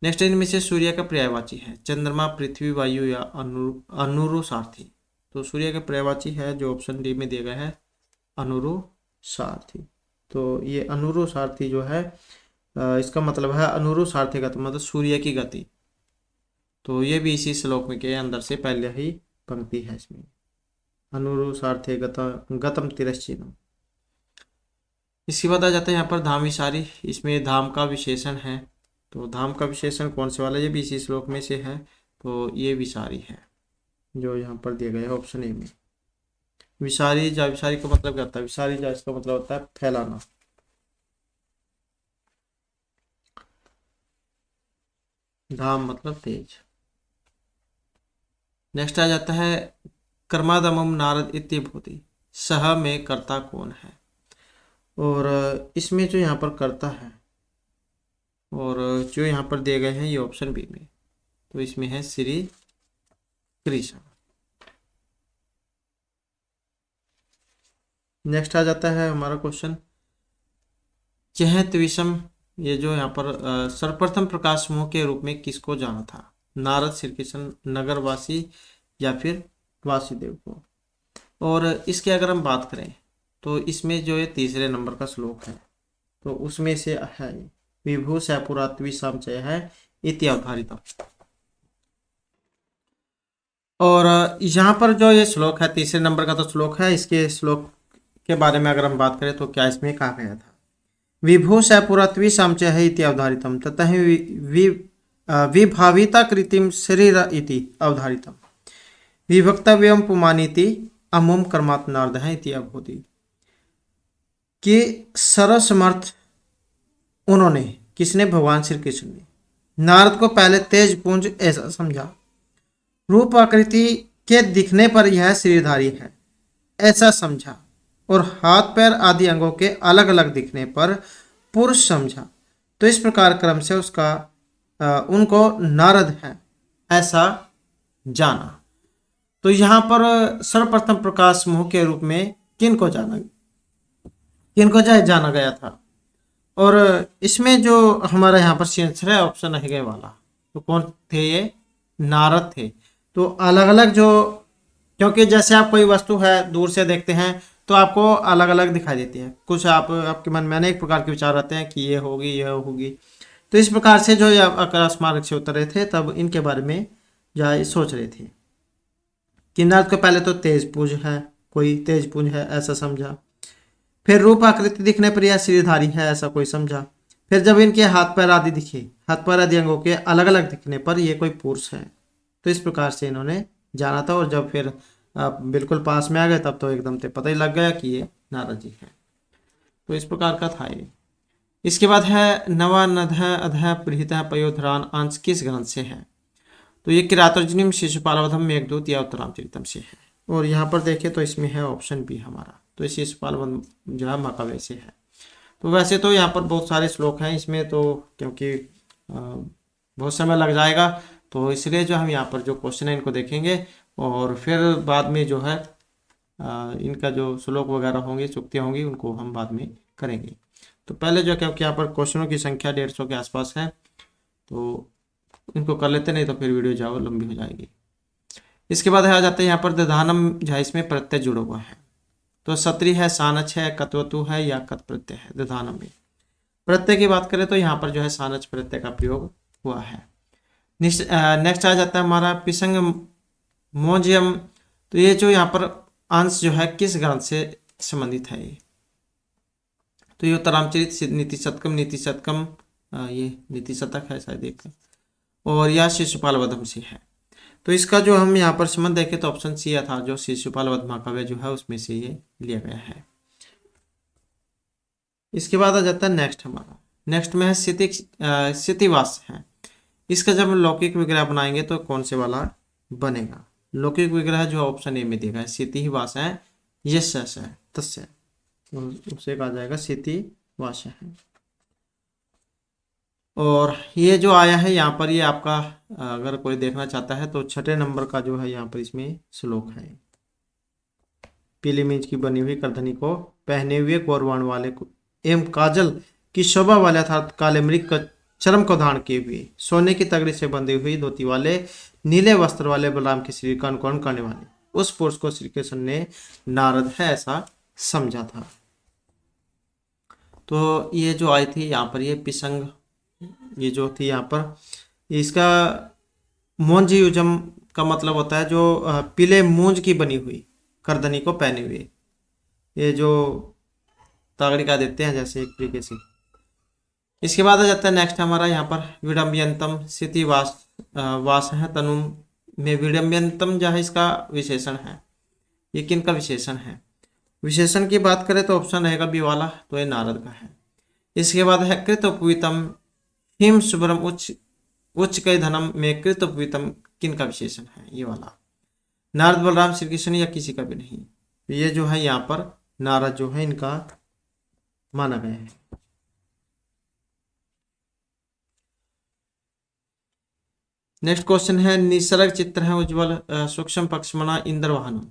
नेक्स्ट इनमें से सूर्य का पर्यायवाची है चंद्रमा, पृथ्वी, वायु या अनुरु सारथी। तो सूर्य का पर्यायवाची है जो ऑप्शन डी में दिया गया है, अनुरु सारथी। तो ये अनुरु सारथी जो है, इसका मतलब है अनुरु सारथी का तो मतलब सूर्य की गति। तो ये भी इसी श्लोक में के अंदर से पहले ही पंक्ति है इसमें, अनुरु सारथे गतम तिरश्चिनम। इसके बाद आ जाता है यहाँ पर धाम विशारी, इसमें धाम का विशेषण है। तो धाम का विशेषण कौन से वाला, ये भी इसी श्लोक में से है। तो ये विशारी है जो यहाँ पर दिया गया है ऑप्शन ए में। विशारी जा, विशारी का मतलब क्या होता है? विशारी जा इसका मतलब होता है फैलाना। धाम मतलब तेज। नेक्स्ट आ जाता है कर्मादमम नारद इत्यभूति, सह में कर्ता कौन है? और इसमें जो यहाँ पर कर्ता है और जो यहाँ पर दिए गए हैं ये ऑप्शन बी में, तो इसमें है श्री कृष्ण। नेक्स्ट आ जाता है हमारा क्वेश्चन, चहत विषम, ये जो यहाँ पर सर्वप्रथम प्रकाश समूह के रूप में किसको जाना था? नारद, श्री कृष्ण, नगरवासी या फिर वासुदेव को। और इसके अगर हम बात करें तो इसमें जो ये तीसरे नंबर का श्लोक है, तो उसमें से है विभू सपुरात्वी संचय है इति अवधारित। और यहाँ पर जो ये श्लोक है तीसरे नंबर का तो श्लोक है, इसके श्लोक के बारे में अगर हम बात करें तो क्या इसमें कहा गया था? विभू सपुरात्वी संचय है इति अवधारितम ततः विभाविता कृतिम शरीर इति अवधारितम विभक्तव्यम पुमानीति अमुम कर्मात्मनार्थ है इति अभूति। कि सरसमर्थ उन्होंने, किसने? भगवान श्री कृष्ण ने नारद को पहले तेज पुंज ऐसा समझा, रूप आकृति के दिखने पर यह शरीरधारी है ऐसा समझा, और हाथ पैर आदि अंगों के अलग अलग दिखने पर पुरुष समझा। तो इस प्रकार क्रम से उसका उनको नारद है ऐसा जाना। तो यहाँ पर सर्वप्रथम प्रकाश समूह के रूप में किनको जाना गया था? और इसमें जो हमारा यहाँ पर आंसर है ऑप्शन है वाला, तो कौन थे ये? नारद थे। तो अलग अलग जो, क्योंकि जैसे आप कोई वस्तु है दूर से देखते हैं तो आपको अलग अलग दिखाई देती है, कुछ आपके मन में अनेक प्रकार के विचार आते हैं कि ये होगी यह होगी। तो इस प्रकार से जो आकाश मार्ग से उतर रहे थे तब इनके बारे में जो सोच रहे थे कि नारद को पहले तो तेज पुंज है, कोई तेज पुंज है ऐसा समझा, फिर रूप आकृति दिखने पर यह शरीरधारी है ऐसा कोई समझा, फिर जब इनके हाथ पैर आदि दिखे, हाथ पैर आदि अंगों के अलग अलग दिखने पर यह कोई पुरुष है। तो इस प्रकार से इन्होंने जाना था। और जब फिर बिल्कुल पास में आ गए तब तो एकदम से पता ही लग गया कि ये नारद जी है। तो इस प्रकार का था ये। इसके बाद है नवानध अध प्रीत पयोधरान अंश किस ग्रंथ से है? तो ये किरातर्जुनीम, शिशुपालवधम, मेघदूत या उत्तरामचरितम से है। और यहाँ पर देखें तो इसमें है ऑप्शन बी हमारा, तो शिशुपालवधम जो है महाकाव्य से है। तो वैसे तो यहाँ पर बहुत सारे श्लोक हैं इसमें, तो क्योंकि बहुत समय लग जाएगा तो इसलिए जो हम यहाँ पर जो क्वेश्चन है इनको देखेंगे और फिर बाद में जो है इनका जो श्लोक वगैरह होंगे, चुक्तियाँ होंगी, उनको हम बाद में करेंगे। तो पहले जो, क्योंकि यहाँ पर क्वेश्चनों की संख्या 150 के आसपास है तो इनको कर लेते, नहीं तो फिर वीडियो जाओ लंबी हो जाएगी। इसके बाद आ जाते हैं यहाँ पर दधानम, जहाँ इसमें प्रत्यय जुड़ा हुआ है। तो सत्री है, सानच है, कत्वतु है या कत प्रत्यय है। दधानम में प्रत्यय की बात करें तो यहाँ पर जो है सानच प्रत्यय का प्रयोग हुआ है। नेक्स्ट आ जाता है हमारा पिसंग मोजियम। तो ये जो यहाँ पर अंश जो है किस ग्रंथ से संबंधित है ये, तो ये उत्तरामचरित, नीति शतकम, ये नीति शतक है शायद एक, और यह शिशुपाल वधम से है। तो इसका जो हम यहाँ पर संबंध देखें तो ऑप्शन सी था, जो शिशुपाल वध महाकाव्य जो है उसमें से ये लिया गया है। इसके बाद आ जाता है नेक्स्ट हमारा, नेक्स्ट में है स्थितिवास है। इसका जब हम लौकिक विग्रह बनाएंगे तो कौन से वाला बनेगा? लौकिक विग्रह जो ऑप्शन ए में देगा स्थितिवास है, यश है, तस्य, उससे कहा जाएगा स्थितिवास है। और ये जो आया है यहाँ पर, ये आपका अगर कोई देखना चाहता है तो 6 नंबर का जो है यहाँ पर इसमें श्लोक है। पीली मिर्च की बनी हुई करधनी को पहने हुए गौरवाण वाले को एवं काजल की शोभा वाले अर्थात काले मृग का चरम को धारण किए हुए, सोने की तगड़ी से बंधी हुई धोती वाले, नीले वस्त्र वाले बलराम के शरीर का अनुकरण करने वाले उस पुरुष को श्री कृष्ण ने नारद है ऐसा समझा था। तो ये जो आई थी यहाँ पर, ये पिसंग, ये जो थी यहाँ पर, इसका मोंजियुजम का मतलब होता है जो पीले मूंज की बनी हुई करधनी को पहने हुए, ये जो तागड़ी का देते हैं जैसे एक तरीके से। इसके बाद आ जाता है नेक्स्ट हमारा यहाँ पर विडम्बियंतम स्थिति वास है तनु में। विडम्बियंतम जो है इसका विशेषण है, ये किन का विशेषण है? विशेषण की बात करें तो ऑप्शन रहेगा बी वाला, तो ये नारद का है। इसके बाद है कृतोपवीतम हिम शुभ्रम उच्च कई धनम में कृतोपवीतम किन का विशेषण है? ये वाला नारद, बलराम, श्री कृष्ण या किसी का भी नहीं। ये जो है यहाँ पर नारद जो है इनका माना गया है। नेक्स्ट क्वेश्चन है निसर्ग चित्र है उज्ज्वल सूक्ष्म पक्षमणा इंद्र वाहनम।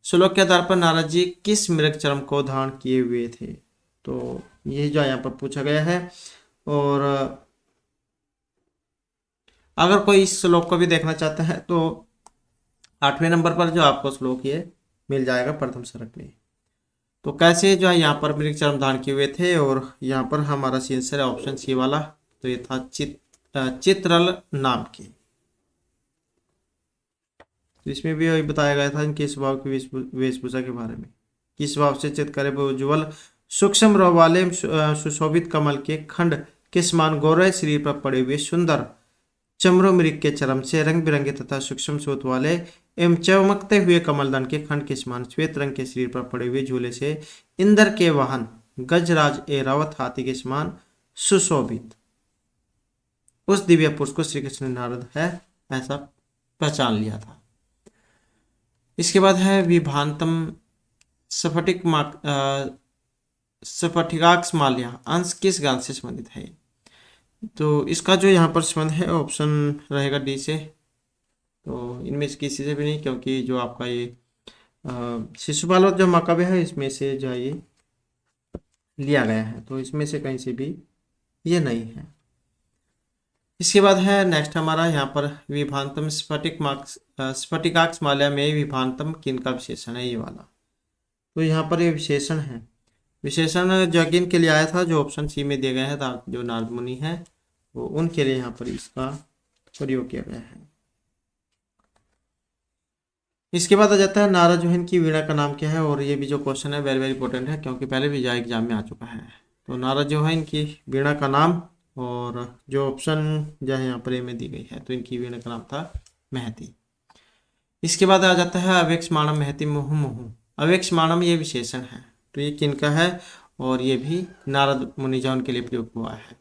श्लोक के आधार पर नारद जी किस मृग चर्म को धारण किए हुए थे? तो ये जो यहाँ पर पूछा गया है। और अगर कोई इस श्लोक को भी देखना चाहता है तो 8वें नंबर पर जो आपको श्लोक ये मिल जाएगा प्रथम सरक में। तो कैसे जो है यहाँ पर मृग चर्म धारण किए हुए थे, और यहाँ पर हमारा आंसर है ऑप्शन सी वाला, तो ये था चित्रल नाम के। तो इसमें भी वही बताया गया था इनके स्वभाव की वेशभूषा के बारे में। किस स्वभाव से चित करे उज्ज्वल सूक्ष्म रव वाले सुशोभित कमल के खंड के समान गौरव शरीर पर पड़े हुए सुंदर चमरो मृग के चरम से रंग बिरंगे तथा सूक्ष्म सूत वाले एवं चमकते हुए कमलदन के खंड के समान श्वेत रंग के शरीर पर पड़े हुए झूले से इंद्र के वाहन गजराज एरावत हाथी के समान सुशोभित उस दिव्य पुरुष को श्री कृष्ण नारद है ऐसा पहचान लिया था। इसके बाद है विभांतम स्फटिकाक्ष माल्या अंश किस गान से संबंधित है? तो इसका जो यहाँ पर संबंध है ऑप्शन रहेगा डी से। तो इनमें से किसी से भी नहीं, क्योंकि जो आपका ये शिशुपाल जो महाकाव्य है इसमें से जो ये लिया गया है, तो इसमें से कहीं से भी ये नहीं है। इसके बाद है नेक्स्ट हमारा यहाँ पर विभांतम स्फटिकाक्ष माल्या में विभांतम किन का विशेषण है? ये वाला। तो यहाँ पर ये विशेषण है, विशेषण जगिन के लिए आया था जो ऑप्शन सी में दिया गया है था, जो नारद मुनि है वो उनके लिए यहाँ पर इसका प्रयोग किया गया है। इसके बाद आ जाता है नारद जो है इनकी वीणा का नाम क्या है? और ये भी जो क्वेश्चन है वेरी वेरी इंपॉर्टेंट है, क्योंकि पहले भी एग्जाम में आ चुका है। तो नारद जो है इनकी वीणा का नाम, और जो ऑप्शन जो है यहाँ पर ए में दी गई है, तो इनकी वीणा का नाम था महती। इसके बाद आ जाता है अवेक्ष्माणम महती मुहु मुहु। अवेक्ष्माणम ये विशेषण है, तो ये किनका है? और ये भी नारद मुनि जौन के लिए प्रयोग हुआ है।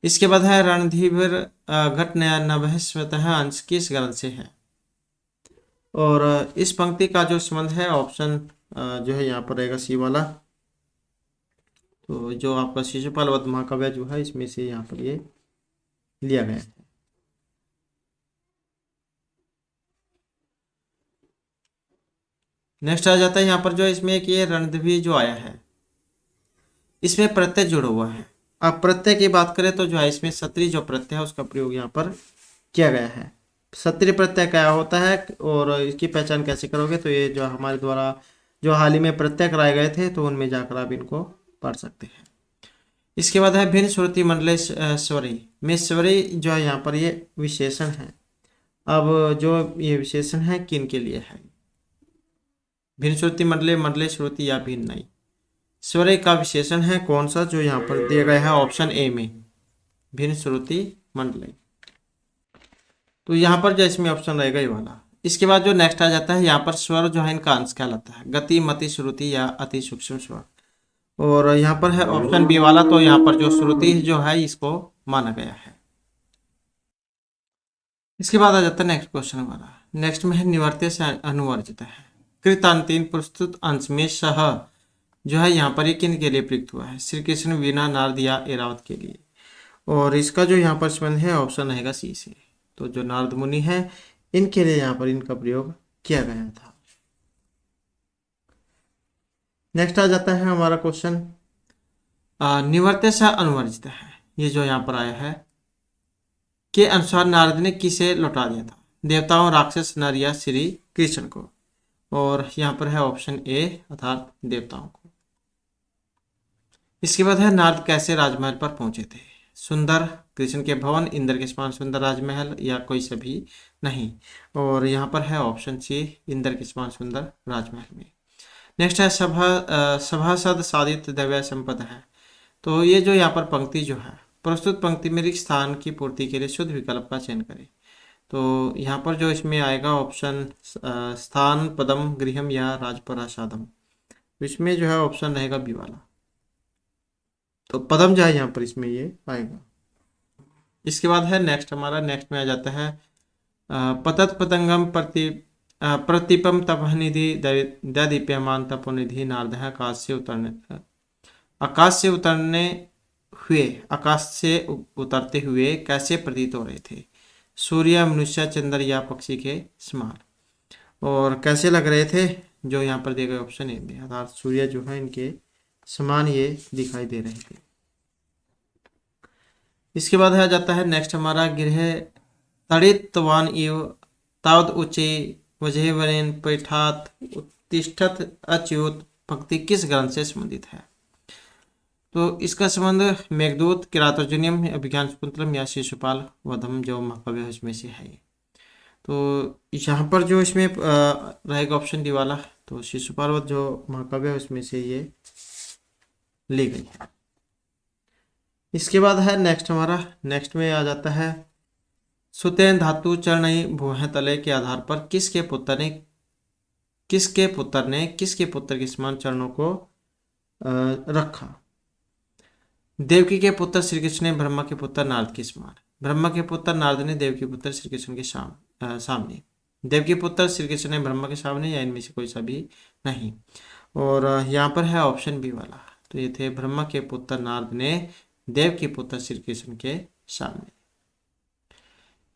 इसके बाद है रणधीर घटनया नभस्वतः अंश किस ग्रंथ से है? और इस पंक्ति का जो संबंध है ऑप्शन जो है यहाँ पर रहेगा सी वाला। तो जो आपका शिशुपाल वध महाकाव्य जो है इसमें से यहाँ पर ये लिया गया है। नेक्स्ट आ जाता है यहाँ पर जो इसमें एक ये रणधीर जो आया है इसमें प्रत्यय जुड़ा हुआ है। अब प्रत्यय की बात करें तो जो है इसमें सत्री जो प्रत्यय है उसका प्रयोग यहाँ पर किया गया है। सत्री प्रत्यय क्या होता है और इसकी पहचान कैसे करोगे? तो ये जो हमारे द्वारा जो हाल ही में प्रत्यय कराए गए थे तो उनमें जाकर आप इनको पढ़ सकते हैं। इसके बाद है भिन्न श्रुति मंडले स्वरी में स्वरी जो है यहाँ पर ये विशेषण है। अब जो ये विशेषण है किन के लिए है? भिन्न श्रुति मंडले, मंडले श्रुति या भिन्न नहीं। स्वरे का विशेषण है कौन सा? जो यहाँ पर दिया गया है ऑप्शन ए में, भिन्न श्रुति मंडले। तो यहाँ पर जो इसमें ऑप्शन रहेगा ये वाला। इसके बाद जो नेक्स्ट आ जाता है यहाँ पर स्वर जो है इनका अंश कहलाता है गति, मति, श्रुति या अति सूक्ष्म स्वर। और यहाँ पर है ऑप्शन बी वाला। तो यहाँ पर जो श्रुति जो है इसको माना गया है। इसके बाद आ जाता है नेक्स्ट क्वेश्चन हमारा। नेक्स्ट में है निवर्त्य से अनुवर्जित है। कृतांतीन प्रस्तुत अंश में सह जो है यहाँ पर ये किन के लिए प्रयुक्त हुआ है? श्री कृष्ण, वीणा, नारद या एरावत के लिए। और इसका जो यहाँ पर संबंध है ऑप्शन रहेगा सी से। तो जो नारद मुनि है इनके लिए यहाँ पर इनका प्रयोग किया गया था। नेक्स्ट आ जाता है हमारा क्वेश्चन निवर्त्य से अनुवर्जित है। ये जो यहाँ पर आया है के अनुसार नारद ने किसे लौटा दिया था? देवताओं, राक्षस, नर या श्री कृष्ण को। और यहाँ पर है ऑप्शन ए अर्थात देवताओं को। इसके बाद है नारद कैसे राजमहल पर पहुंचे थे? सुंदर, कृष्ण के भवन, इंद्र के समान सुंदर राजमहल या कोई सभी नहीं। और यहाँ पर है ऑप्शन सी इंद्र के समान सुंदर राजमहल में। नेक्स्ट है सभासद साधित दिव्य संपद है। तो ये जो यहाँ पर पंक्ति जो है प्रस्तुत पंक्ति में रिक्त स्थान की पूर्ति के लिए शुद्ध विकल्प का चयन करें। तो यहाँ पर जो इसमें आएगा ऑप्शन स्थान, पदम, गृहम या राजपरासादम। इसमें जो है ऑप्शन रहेगा बी वाला। तो पदम जो है यहाँ पर इसमें ये आएगा। इसके बाद है नेक्स्ट हमारा। नेक्स्ट में आ जाता है पतत पतंगम प्रतिपम तपनिधि दीप्यमान तपोनिधि नारद है आकाश से उतरते हुए कैसे प्रतीत हो रहे थे? सूर्य, मनुष्य, चंद्र या पक्षी के समान। और कैसे लग रहे थे? जो यहाँ पर दिए गए ऑप्शन ए में अर्थात सूर्य जो है इनके समान ये दिखाई दे रहे थे। इसके बाद आ जाता है नेक्स्ट हमारा गृह तड़ितवान इव तावद उच्चे वजह वरेन पैठात उत्तिष्ठत अच्युत भक्ति किस ग्रंथ से संबंधित है? तो इसका संबंध मेघदूत, किरातोर्जुनियम, अभिज्ञान शाकुंतलम या शिशुपाल वधम जो महाकाव्य इसमें से है। तो यहाँ पर जो इसमें रहेगा ऑप्शन डी वाला। तो शिशुपाल वध जो महाकाव्य है उसमें से ये ली गई है। इसके बाद है नेक्स्ट हमारा। नेक्स्ट में आ जाता है सुतेन धातु चरणई भूह तले के आधार पर किसके पुत्र ने किसके पुत्र के समान चरणों को रखा? देवकी के पुत्र श्री कृष्ण ने ब्रह्मा के पुत्र नारद के समान। ब्रह्मा के पुत्र नारद ने देवकी पुत्र श्री कृष्ण के सामने। देवकी पुत्र श्री कृष्ण ने ब्रह्मा के सामने या इनमें से कोई सा भी नहीं। और यहाँ पर है ऑप्शन बी वाला। तो ये थे ब्रह्मा के पुत्र नारद ने देव के पुत्र श्री कृष्ण के सामने।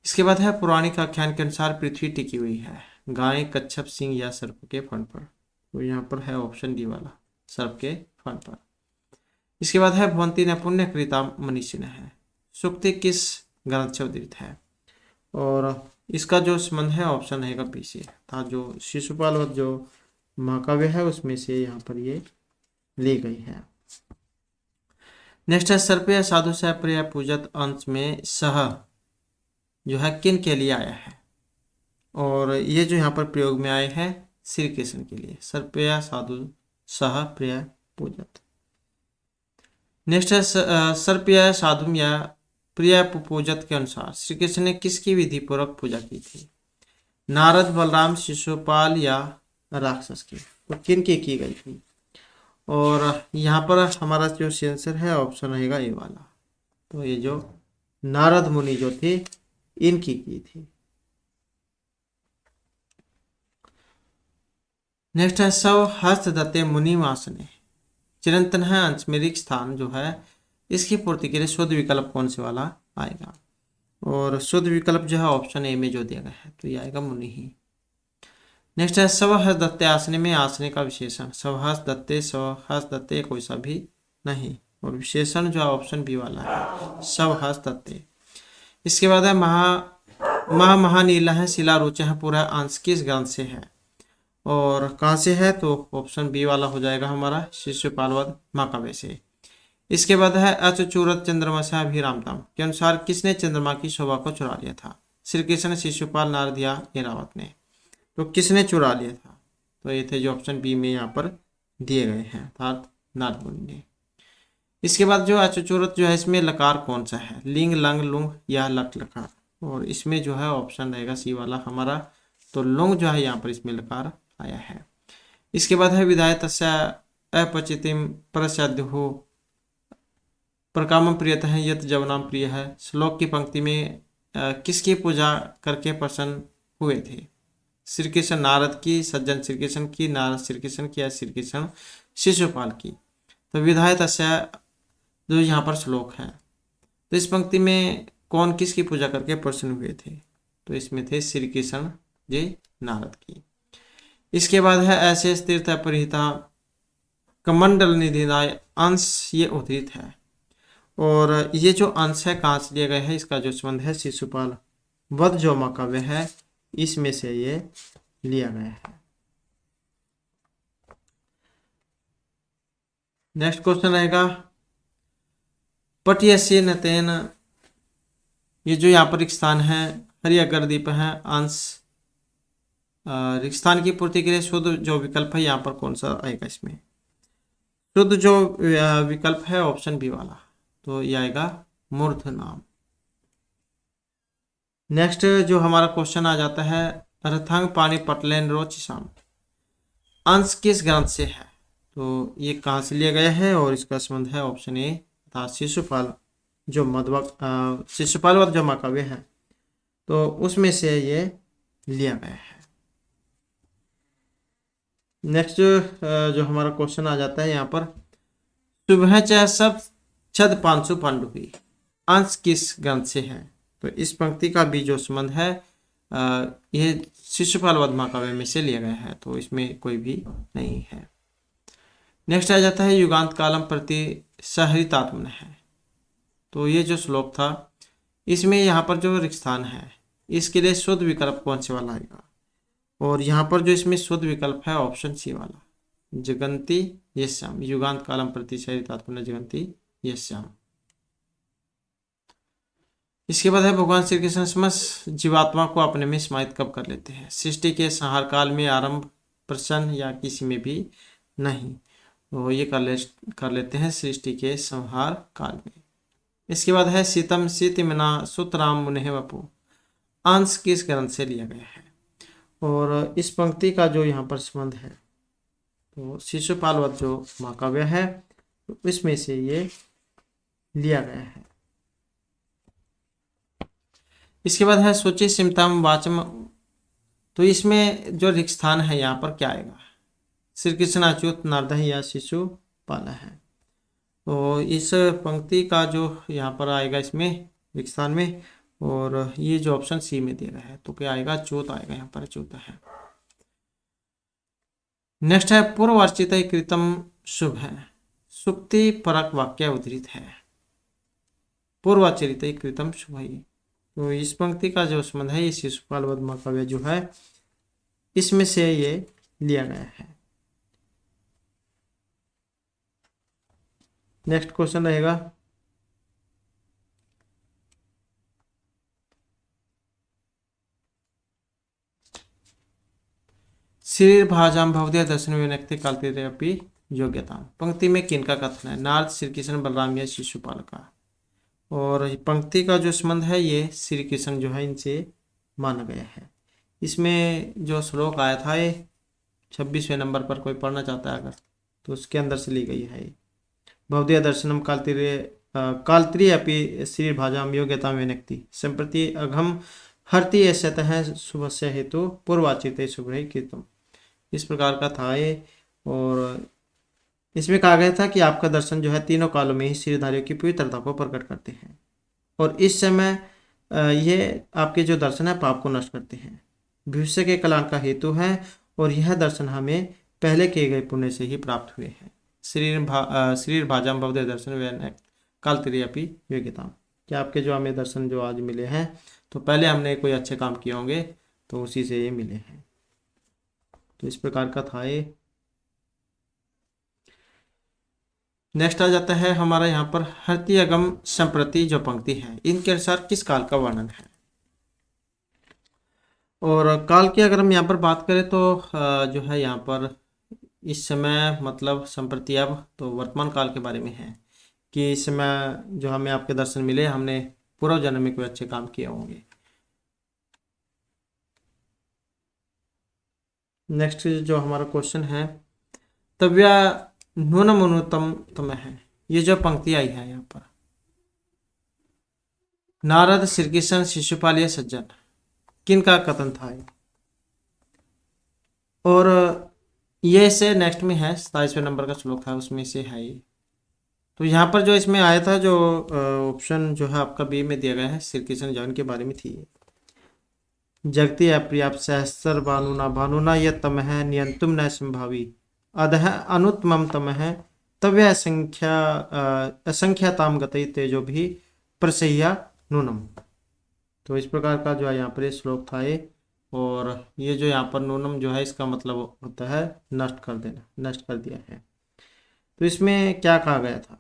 इसके बाद है पौराणिक आख्यान के अनुसार पृथ्वी टिकी हुई है गाय, कच्छप, सिंह या सर्प के फण पर। तो यहाँ पर है ऑप्शन डी वाला, सर्प के फण पर। इसके बाद है भवंती न पुण्य कृता मनीषी है। सुक्ति किस ग्रंथ से उद्धृत है? और इसका जो संबंध है ऑप्शन रहेगा बी से था। जो शिशुपाल वध जो महाकाव्य है उसमें से यहाँ पर ये ली गई है। नेक्स्ट है सर्पय साधु से प्रिय पूजत अंश में सह जो है किन के लिए आया है? और ये जो यहाँ पर प्रयोग में आए हैं श्री कृष्ण के लिए। सर्पय साधु सह प्रिय पूजत। नेक्स्ट है सर्पय साधु या प्रिय पूजत के अनुसार श्री कृष्ण ने किसकी विधि पूर्वक पूजा की थी? नारद, बलराम, शिशुपाल या राक्षस की। तो किन की गई थी? और यहाँ पर हमारा जो आंसर है ऑप्शन रहेगा ए वाला। तो ये जो नारद मुनि जो थे इनकी की थी। नेक्स्ट है सव हस्त दत्ते मुनि मासने। चिरंतन है अंश में रिक्त स्थान जो है इसकी पूर्ति के लिए शुद्ध विकल्प कौन से वाला आएगा? और शुद्ध विकल्प जो है ऑप्शन ए में जो दिया गया है तो ये आएगा मुनि ही। नेक्स्ट है स्वहस दत्ते आसने में आसने का विशेषण। स्वहस दत्ते कोई सा भी नहीं। और विशेषण जो है ऑप्शन बी वाला है, स्वहस दत्ते। इसके बाद है महानीला है शिला रुच है पूरा अंश किस ग्रंथ से है? और कहाँ से है? तो ऑप्शन बी वाला हो जाएगा हमारा शिशुपाल वध महाकाव्य से। इसके बाद है अचूरत चंद्रमा से अभिरामतम के अनुसार किसने चंद्रमा की शोभा को चुरा लिया था? श्री कृष्ण, शिशुपाल, नारद या ऐरावत ने? तो किसने चुरा लिया था? तो ये थे जो ऑप्शन बी में यहाँ पर दिए गए हैं, अर्थात नारद मुनि ने। इसके बाद जो अचूरत जो है इसमें लकार कौन सा है? लिंग, लंग, लुंग या लट लकार? और इसमें जो है ऑप्शन रहेगा सी वाला हमारा, तो लुंग जो है यहाँ पर इसमें लकार आया है। इसके बाद है विधाय तस्या अपचितिम प्रसाद्यो प्रकामम प्रियतः यत जवनाम प्रिय है। श्लोक की पंक्ति में किसकी पूजा करके प्रसन्न हुए थे? श्री कृष्ण नारद की, सज्जन श्री कृष्ण की, नारद श्री कृष्ण की या श्री कृष्ण शिशुपाल की? तो विधाय तस्या जो यहाँ पर श्लोक है, तो इस पंक्ति में कौन किसकी पूजा करके प्रसन्न हुए थे? तो इसमें थे श्री कृष्ण जी नारद की। इसके बाद है ऐसे तीर्थ परिहिता कमंडल निधिनाय अंश, ये उद्धृत है। और ये जो अंश है कहाँ से लिया गया है? इसका जो संबंध है शिशुपाल वध जो महाकाव्य है इसमें से ये लिया गया है। नेक्स्ट क्वेश्चन रहेगा पटियसी नतेन, ये जो यहाँ पर रिक्स्थान है हरिअगर द्वीप है अंश, रिक्स्थान की पूर्ति के लिए शुद्ध जो विकल्प है यहाँ पर कौन सा आएगा? इसमें शुद्ध जो विकल्प है ऑप्शन बी वाला, तो ये आएगा मूर्ध नाम। नेक्स्ट जो हमारा क्वेश्चन आ जाता है रथांग पानी पटलेन रोचिसाम, अंश किस ग्रंथ से है? तो ये कहाँ से लिया गया है? और इसका संबंध है ऑप्शन ए अर्थात शिशुपाल जो शिशुपाल वध जो महाकाव्य है तो उसमें से ये लिया गया है। नेक्स्ट जो हमारा क्वेश्चन आ जाता है यहाँ पर सुबह चाहे सब छद पांचु पांडुपी, अंश किस ग्रंथ से है? तो इस पंक्ति का भी जो संबंध है यह शिशुपाल वध महाकाव्य में से लिया गया है, तो इसमें कोई भी नहीं है। नेक्स्ट आ जाता है युगांत कालम प्रति सहरितात्मन है, तो ये जो श्लोक था इसमें यहाँ पर जो रिक्स्थान है इसके लिए शुद्ध विकल्प कौन से वाला आएगा? और यहाँ पर जो इसमें शुद्ध विकल्प है ऑप्शन सी वाला, जगंती यश्याम, युगांत कालम प्रति सहरितात्मन जगंती यश्याम। इसके बाद है भगवान श्री कृष्ण समस्त जीवात्मा को अपने में समाहित कब कर लेते हैं? सृष्टि के संहार काल में, आरंभ, प्रसन्न या किसी में भी नहीं? तो ये कर लेते हैं सृष्टि के संहार काल में। इसके बाद है सीतम सीतिमना सुतराम मुने वपु, अंश किस ग्रंथ से लिया गया है? और इस पंक्ति का जो यहाँ पर संबंध है तो शिशुपाल वध जो महाकाव्य है तो इसमें से ये लिया गया है। इसके बाद है सोची सिमताम वाचम, तो इसमें जो रिक्स्थान है यहाँ पर क्या आएगा? श्री कृष्ण अच्युत नारद या शिशुपाल है। तो इस पंक्ति का जो यहाँ पर आएगा इसमें रिक्स्थान में, और ये जो ऑप्शन सी में दिया गया है तो क्या आएगा? अच्युत आएगा, यहाँ पर अच्युत है। नेक्स्ट है पूर्वार्चित कृतम शुभ है, सुक्ति परक वाक्य उद्धृत है। पूर्वाचरित कृतम शुभ है, तो इस पंक्ति का जो संबंध है ये शिशुपाल वध महाकाव्य जो है इसमें से ये लिया गया है। नेक्स्ट क्वेश्चन रहेगा श्री भाजाम भवदीय दर्शन विनक्ति कालती योग्यता, पंक्ति में किनका कथन है? नारद, श्री कृष्ण, बलराम या शिशुपाल का? और पंक्ति का जो संबंध है ये श्री कृष्ण जो है इनसे माना गया है। इसमें जो श्लोक आया था ये 26वें नंबर पर कोई पढ़ना चाहता है अगर, तो उसके अंदर से ली गई है। भवदीय दर्शनम कालत्री अपि श्री भाजाम योग्यता विनक्ति संप्रति अघम हरति ऐसतः शुभस्य हेतु पूर्वाचित शुभ कीर्तम, इस प्रकार का था ये। और इसमें कहा गया था कि आपका दर्शन जो है तीनों कालों में ही श्रीधारियों की पवित्रता को प्रकट करते हैं, और इस समय ये आपके जो दर्शन है पाप को नष्ट करते हैं, भविष्य के कल्याण का हेतु है, और यह दर्शन हमें पहले किए गए पुण्य से ही प्राप्त हुए हैं। श्री भाजाम भवदीय दर्शन कालतिरियपि योग्यता, क्या आपके जो हमें दर्शन जो आज मिले हैं तो पहले हमने कोई अच्छे काम किए होंगे तो उसी से ये मिले हैं। तो इस प्रकार का था ये। नेक्स्ट आ जाता है हमारा यहाँ पर हृति अगम संप्रति जो पंक्ति है, इनके अनुसार किस काल का वर्णन है। और काल की अगर हम यहाँ पर बात करें तो जो है यहाँ पर इस समय मतलब संप्रति अब तो वर्तमान काल के बारे में है कि इस समय जो हमें आपके दर्शन मिले, हमने पूर्व जन्म में कोई अच्छे काम किए होंगे। नेक्स्ट जो हमारा क्वेश्चन है, तव्या नूनम अनुतम तम है, ये जो पंक्ति आई है यहाँ पर, नारद श्री कृष्ण शिशुपाल या सज्जन, किन का कथन था ये। और ये से नेक्स्ट में है 27वें नंबर का श्लोक था, उसमें से है ये। तो यहाँ पर जो इसमें आया था, जो ऑप्शन जो है आपका बी में दिया गया है, श्री कृष्ण जन्म के बारे में थी। जगति अप्रियाप सहस्र भानुना भानुना यह तम है नियंतुम न संभावी अधः अनुत्तमम तम है तव्य असंख्याताम गति तेजो भी प्रसह्या नूनम। तो इस प्रकार का जो है यहाँ पर ये श्लोक था ये। और ये जो यहाँ पर नूनम जो है इसका मतलब होता है नष्ट कर देना, नष्ट कर दिया है। तो इसमें क्या कहा गया था,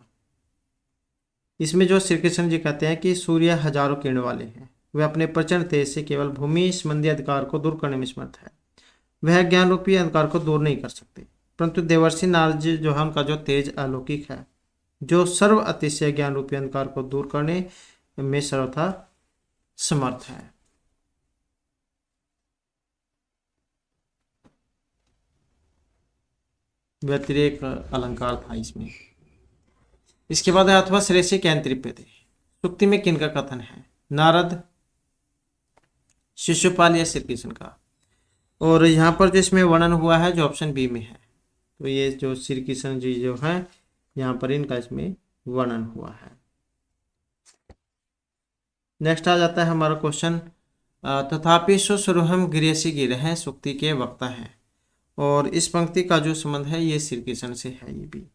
इसमें जो श्री कृष्ण जी कहते हैं कि सूर्य हजारों किरण वाले हैं, वह अपने प्रचंड तेज से केवल भूमि संबंधी अधिकार को दूर करने में समर्थ है, वह ज्ञान रूपी अंधकार को दूर नहीं कर सकते। परंतु देवर्षि नारद जी जो है उनका जो तेज अलौकिक है, जो सर्व अतिशय ज्ञान रूपी अंधकार को दूर करने में सर्वथा समर्थ है। व्यतिरेक अलंकार था इसमें। इसके बाद है अथवा श्रेष्ठ कैंत्रिप्य थे, सुक्ति में किन का कथन है, नारद शिशुपाल या श्री कृष्ण का। और यहाँ पर जो इसमें वर्णन हुआ है जो ऑप्शन बी में है, तो ये जो श्री कृष्ण जी जो है यहाँ पर इनका इसमें वर्णन हुआ है। नेक्स्ट आ जाता है हमारा क्वेश्चन, तथापि सुसुरुहम गिरेसी गिरह सुक्ति के वक्ता है। और इस पंक्ति का जो संबंध है ये श्री कृष्ण से है ये भी।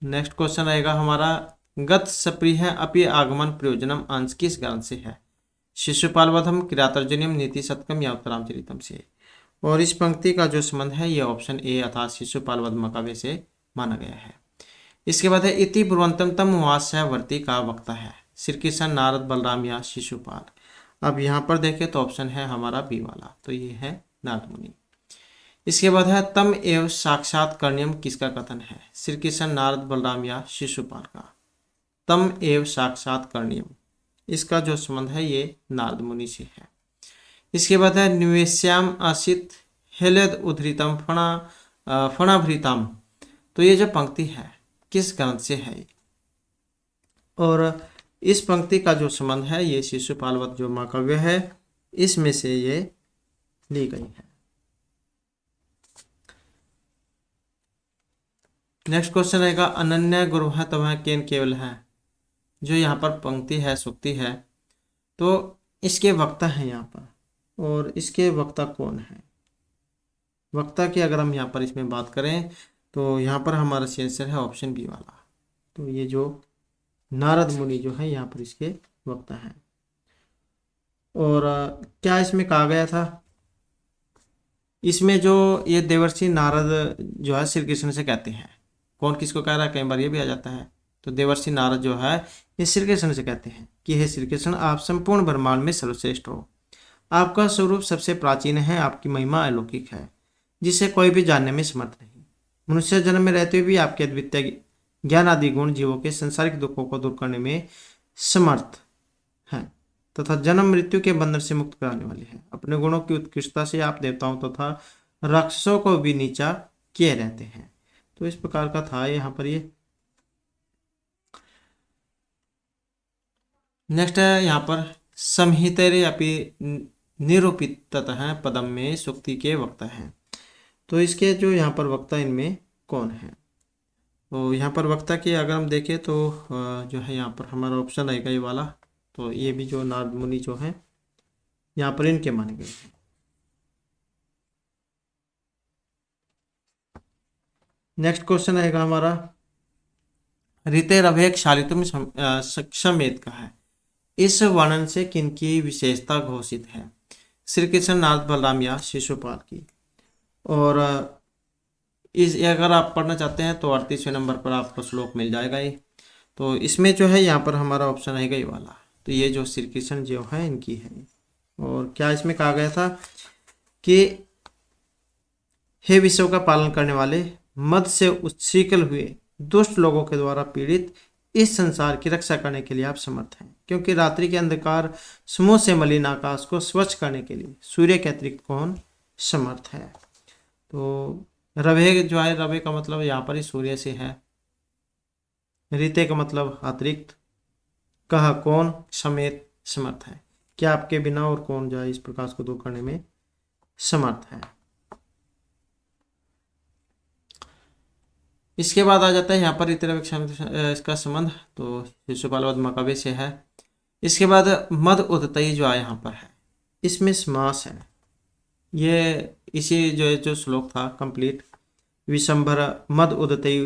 नेक्स्ट क्वेश्चन रहेगा हमारा, गत सप्रिय अपि आगमन प्रयोजनम अंश किस ग्रंथ से है, शिशुपाल वधम, किरातर्जुनीयम, नीति शतकम या उत्तरामचरितम से। और इस पंक्ति का जो संबंध है ये ऑप्शन ए अर्थात शिशुपाल वध काव्य से माना गया है। इसके बाद है इति पूर्वंतम तम वर्ती का वक्ता है, श्री कृष्ण, नारद, बलराम या शिशुपाल। अब यहाँ पर देखें तो ऑप्शन है हमारा बी वाला, तो ये है नारद मुनि। इसके बाद है तम एव साक्षात कर्ण्यम किसका कथन है, श्री कृष्ण, नारद, बलराम या शिशुपाल का। तम एव साक्षात कर्ण्यम, इसका जो संबंध है ये नारद मुनि से है। इसके बाद है निवेश्याम आसित हेलद उद्धृतम फणाभृताम, तो ये जो पंक्ति है किस ग्रंथ से है। और इस पंक्ति का जो संबंध है ये शिशुपालवत जो महाकाव्य है इसमें से ये ली गई है। नेक्स्ट क्वेश्चन रहेगा, अनन्य गुरु है तब केन केवल है, जो यहाँ पर पंक्ति है सुक्ति है, तो इसके वक्ता है यहाँ पर। और इसके वक्ता कौन है, वक्ता की अगर हम यहाँ पर इसमें बात करें तो यहाँ पर हमारा आंसर है ऑप्शन बी वाला। तो ये जो नारद मुनि जो है यहाँ पर इसके वक्ता है। और क्या इसमें कहा गया था, इसमें जो ये देवर्षि नारद जो है श्री कृष्ण से कहते हैं, कौन किसको कह रहा है, कई बार ये भी आ जाता है। तो देवर्षि नारद जो है ये श्री कृष्ण से कहते हैं कि हे श्री कृष्ण, आप संपूर्ण ब्रह्मांड में सर्वश्रेष्ठ हो, आपका स्वरूप सबसे प्राचीन है, आपकी महिमा अलौकिक है जिसे कोई भी जानने में समर्थ नहीं। मनुष्य जन्म में रहते हुए भी आपके अद्वितीय ज्ञान आदि गुण जीवों के संसारिक दुखों को दूर करने में समर्थ हैं तथा जन्म मृत्यु के बंधन से मुक्त कराने वाले हैं। अपने गुणों की उत्कृष्टता से आप देवताओं तथा राक्षसों को भी नीचा किए रहते हैं। तो इस प्रकार का था यहाँ पर ये। नेक्स्ट है यहाँ पर संहितेरे अपि निरूपित है पदम में सुक्ति के वक्ता हैं। तो इसके जो यहाँ पर वक्ता इनमें कौन है, तो यहाँ पर वक्ता की अगर हम देखें तो जो है यहाँ पर हमारा ऑप्शन रहेगा ये वाला। तो ये भी जो नारद मुनि जो है यहाँ पर इनके माने गए हैं। नेक्स्ट क्वेश्चन रहेगा हमारा, ऋतेर अभेक शालितुम सक्षमेत का है, इस वर्णन से किनकी विशेषता घोषित है, श्री कृष्ण, नारद, बलराम या शिशुपाल की। और इस अगर आप पढ़ना चाहते हैं तो 38वें नंबर पर आपको श्लोक मिल जाएगा ये। तो इसमें जो है यहाँ पर हमारा ऑप्शन रहेगा ये वाला। तो ये जो श्री कृष्ण जो है इनकी है। और क्या इसमें कहा गया था कि हे विश्व का पालन करने वाले, मद से उच्छृंखल हुए दुष्ट लोगों के द्वारा पीड़ित इस संसार की रक्षा करने के लिए आप समर्थ हैं, क्योंकि रात्रि के अंधकार समूह से मलिन आकाश को स्वच्छ करने के लिए सूर्य के अतिरिक्त कौन समर्थ है। तो रवे जो है, रवे का मतलब यहाँ पर ही सूर्य से है, रीते का मतलब अतिरिक्त, कहा कौन समेत समर्थ है, क्या आपके बिना और कौन जो है इस प्रकाश को दूर करने में समर्थ है। इसके बाद आ जाता है यहाँ पर इसका संबंध, तो शिशुपाल वध मकाबे से है। इसके बाद मद उदतई जो है यहाँ पर है, इसमें समास है। ये इसी जो श्लोक था कंप्लीट, विशंभर मद उदतई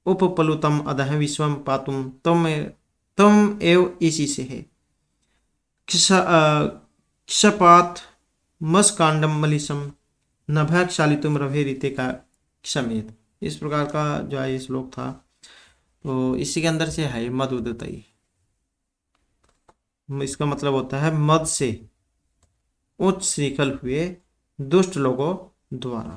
उपपलुतम अदह विश्वम पातुम तम एव इसी से है। क्षपात मस्कांडम मलिसम नभक्षालितुम रभे रीते का क्षमेत। इस प्रकार का जो है ये श्लोक था। तो इसी के अंदर से है मद उदतई, इसका मतलब होता है मद से उच्च श्रीखल हुए दुष्ट लोगों द्वारा।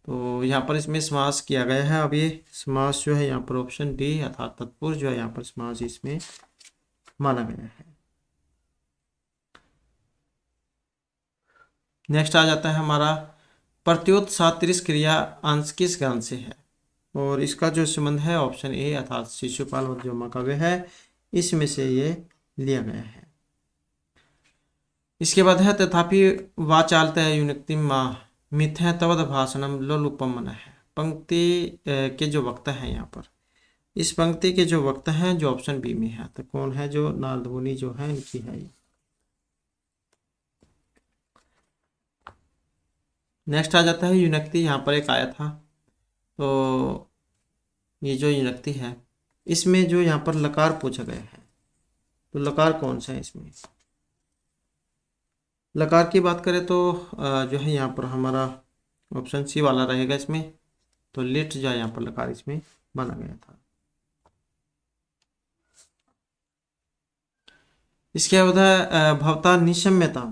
तो यहाँ पर इसमें समास किया गया है। अब ये समास जो है यहाँ पर ऑप्शन डी अर्थात तत्पुरुष जो है यहाँ पर समास इसमें माना गया है। नेक्स्ट आ जाता है हमारा प्रत्युत सात्रिस क्रिया अंश किस ग्रंथ से है, और इसका जो संबंध है ऑप्शन ए अर्थात शिशुपाल वध जो महाकाव्य है इसमें से ये लिया गया है। इसके बाद है तथापि वाचालत युनिक्ति मिथ्या तवद भाषणम लोलुपम मन है। पंक्ति के जो वक्ता है यहाँ पर, इस पंक्ति के जो वक्ता हैं जो ऑप्शन बी में है, तो कौन है, जो नारद मुनि जो है इनकी है। नेक्स्ट आ जाता है युनक्ति। यहाँ पर एक आया था, तो ये जो युनक्ति है इसमें जो यहाँ पर लकार पूछा गया है, तो लकार कौन सा है इसमें। लकार की बात करें तो जो है यहाँ पर हमारा ऑप्शन सी वाला रहेगा इसमें। तो लिट जो है यहाँ पर लकार इसमें माना गया था। इसके बाद है भवता निशम्यता,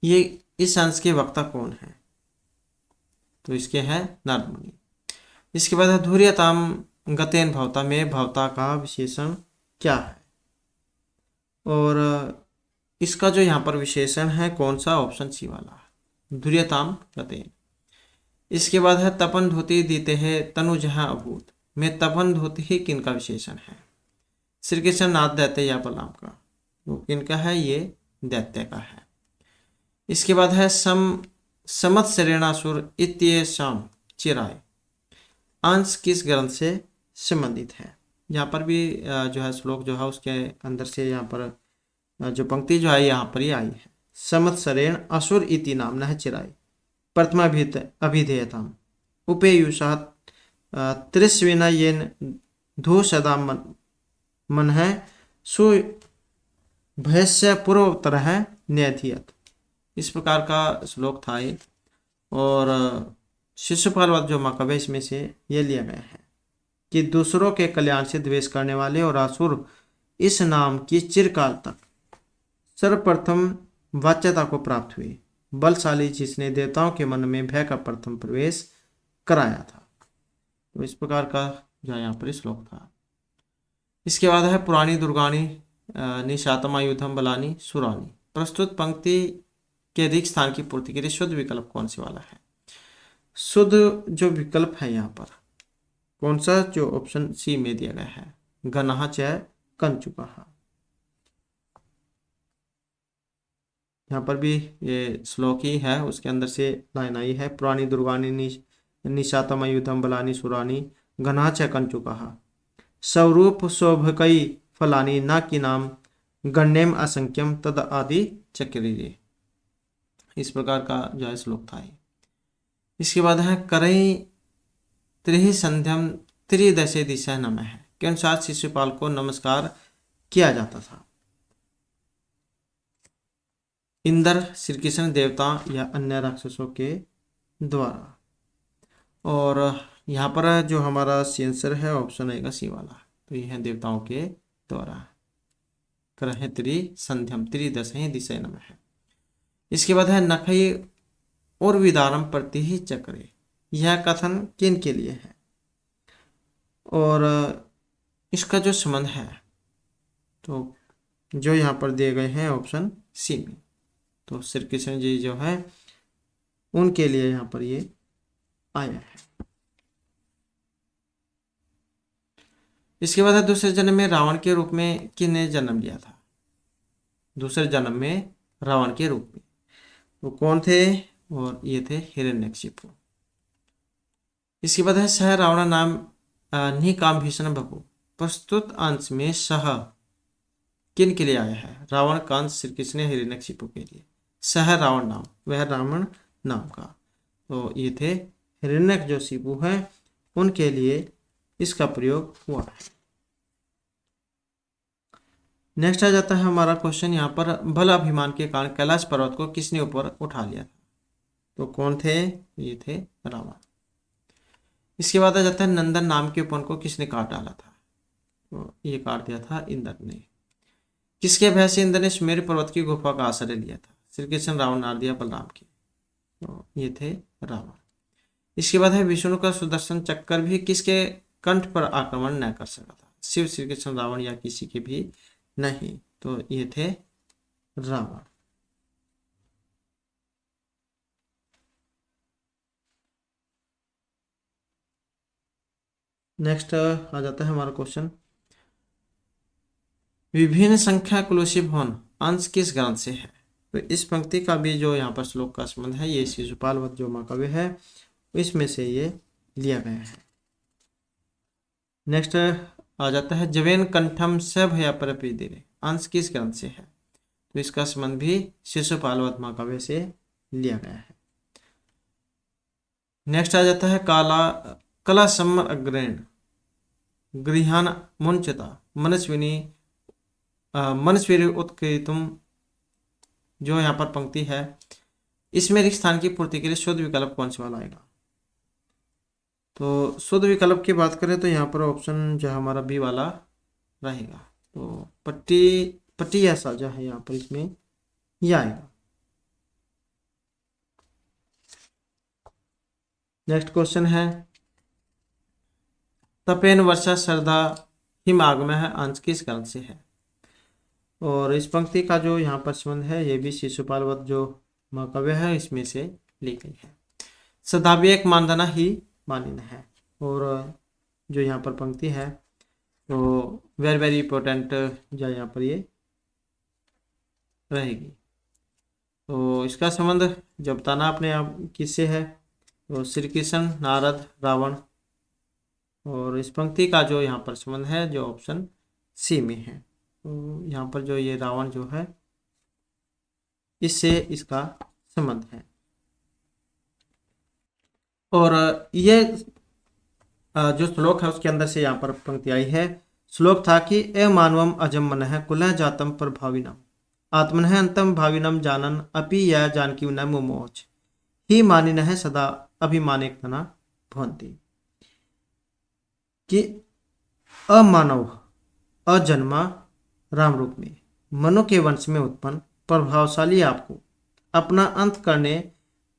ये इस अंश के वक्ता कौन है, तो इसके हैं नारद मुनि। इसके बाद है धुर्यताम गतेन भवता में भवता का विशेषण क्या है, और इसका जो यहाँ पर विशेषण है कौन सा, ऑप्शन सी वाला धुर्यताम गतेन। इसके बाद है तपन धोती दीते है तनु जहाँ अभूत में तपन धोती ही किनका विशेषण है। श्री कृष्ण नाथ दैत्य या बलराम का, तो किनका है, ये दैत्य का है। इसके बाद है समत शरेणासुर इत्येषाम चिराय, अंश किस ग्रंथ से संबंधित है। यहाँ पर भी जो है श्लोक जो है उसके अंदर से यहाँ पर जो पंक्ति जो है यहाँ पर ही आई है। समत शरेण असुर इति नाम न चिराय प्रथमाभित अभिधेयताम उपेयुषा त्रिस्विना येन धू सदा मन है सु भयस्य पूर्वोत्तर है न्यधियत। इस प्रकार का श्लोक था ये, और शिशुपाल वध जो महाकाव्य इसमें से ये लिया गया है कि दूसरों के कल्याण से द्वेष करने वाले और असुर इस नाम की चिरकाल तक सर्वप्रथम वाच्यता को प्राप्त हुई बलशाली, जिसने देवताओं के मन में भय का प्रथम प्रवेश कराया था। तो इस प्रकार का जो यहाँ पर श्लोक था। इसके बाद है पुराणी दुर्गाणी निशातमा युद्धम बलानी सुरानी। प्रस्तुत पंक्ति के रिक्त स्थान की पूर्ति के लिए शुद्ध विकल्प कौन से वाला है। शुद्ध जो विकल्प है यहाँ पर कौन सा, जो ऑप्शन सी में दिया गया है गनहा चय कंचुका। यहाँ पर भी ये श्लोक ही है, उसके अंदर से लाइन आई है पुरानी दुर्गानी निशातम युद्धम बलानी सुरानी गनहा चय कंचुका स्वरूप शोभकई फलानी ना की नाम गण्यम असंख्यम तद आदि चक्री। इस प्रकार का जो है श्लोक था। इसके बाद है करई त्रिहि संध्यम त्रिदशे दिशा नमः है के अनुसार शिशुपाल को नमस्कार किया जाता था। इंद्र, श्री कृष्ण देवता या अन्य राक्षसों के द्वारा। और यहाँ पर जो हमारा आंसर है ऑप्शन आएगा सी वाला, तो यह है देवताओं के द्वारा। ग्रह त्रि संध्यम त्रिदशहि दिशा नमः है। इसके बाद है नखई और विदारम प्रति ही चक्रे, यह कथन किन के लिए है और इसका जो संबंध है, तो जो यहाँ पर दिए गए हैं ऑप्शन सी में, तो श्री कृष्ण जी जो है उनके लिए यहाँ पर ये आया है। इसके बाद है दूसरे जन्म में रावण के रूप में किसने जन्म लिया था। दूसरे जन्म में रावण के रूप में वो कौन थे, और ये थे हिरण्यकशिपु। इसके बाद है सह रावण नाम निकाम भीषण बपु, प्रस्तुत अंश में सह किन के लिए आया है। रावण, कंस, श्री कृष्ण, हिरण्यकशिपु के लिए। सह रावण नाम, वह रावण नाम का, तो ये थे हिरण्यक जो शिपु है उनके लिए इसका प्रयोग हुआ है। नेक्स्ट आ जाता है हमारा क्वेश्चन यहाँ पर, बल अभिमान के कारण कैलाश पर्वत को किसने ऊपर उठा लिया था, तो कौन थे, ये थे रावण। इसके बाद आ जाता है नंदन नाम के उपवन को किसने काट डाला था, तो ये काट दिया था इंद्र ने। किसके भय से इंद्र ने सुमेरु पर्वत की गुफा का आश्रय लिया था। श्री कृष्ण, रावण, नारदिया, बलराम की, तो ये थे रावण। इसके बाद है विष्णु का सुदर्शन चक्कर भी किसके कंठ पर आक्रमण न कर सका था। शिव, श्री कृष्ण, रावण या किसी के भी नहीं, तो ये थे रावण। नेक्स्ट आ जाता है हमारा क्वेश्चन, विभिन्न संख्या क्लुसिव होन अंश किस ग्रंथ से है। तो इस पंक्ति का भी जो यहाँ पर श्लोक का संबंध है ये शिशुपाल वध जो महाकाव्य है इसमें से ये लिया गया है। नेक्स्ट आ जाता है जवेन कंठम स भया परपीदिरे, अंश किस ग्रंथ से है, तो इसका संबंध भी शिशुपाल वध महाकाव्य से लिया गया है। नेक्स्ट आ जाता है कला सम्मर अग्रेण गृहान मुंचता मनस्वीर उत्कृतम, जो यहाँ पर पंक्ति है इसमें रिक्त स्थान की पूर्ति के लिए शुद्ध विकल्प कौन सा वाला आएगा। तो शुद्ध विकल्प की बात करें तो यहाँ पर ऑप्शन जो हमारा बी वाला रहेगा, तो पट्टी ऐसा जो है यहाँ पर इसमें यह आएगा। नेक्स्ट क्वेश्चन है तपेन वर्षा श्रद्धा हिमागम है, अंश किस ग्रंथ से है। और इस पंक्ति का जो यहाँ पर संबंध है ये भी शिशुपाल वध जो महाकाव्य है इसमें से ली गई है। श्रद्धा भी एक मानधना ही मानिन है, और जो यहाँ पर पंक्ति है तो वेरी वेरी इंपॉर्टेंट जो यहाँ पर ये रहेगी। तो इसका संबंध जब बताना अपने आप किससे है, तो श्री कृष्ण, नारद, रावण, और इस पंक्ति का जो यहाँ पर संबंध है जो ऑप्शन सी में है, तो यहाँ पर जो ये रावण जो है इससे इसका संबंध है। और ये जो श्लोक है उसके अंदर से यहाँ पर पंक्ति आई है, श्लोक था कि ए मानवम अजम मन है कुल जातम पर भाविनम आत्मन है अंतम भाविनम जानन अपि या जानकी न मुमोच ही मानिन है सदा अभिमानिक तना भवंती, कि अमानव अजन्मा राम रूप में मनु के वंश में उत्पन्न प्रभावशाली आपको अपना अंत करने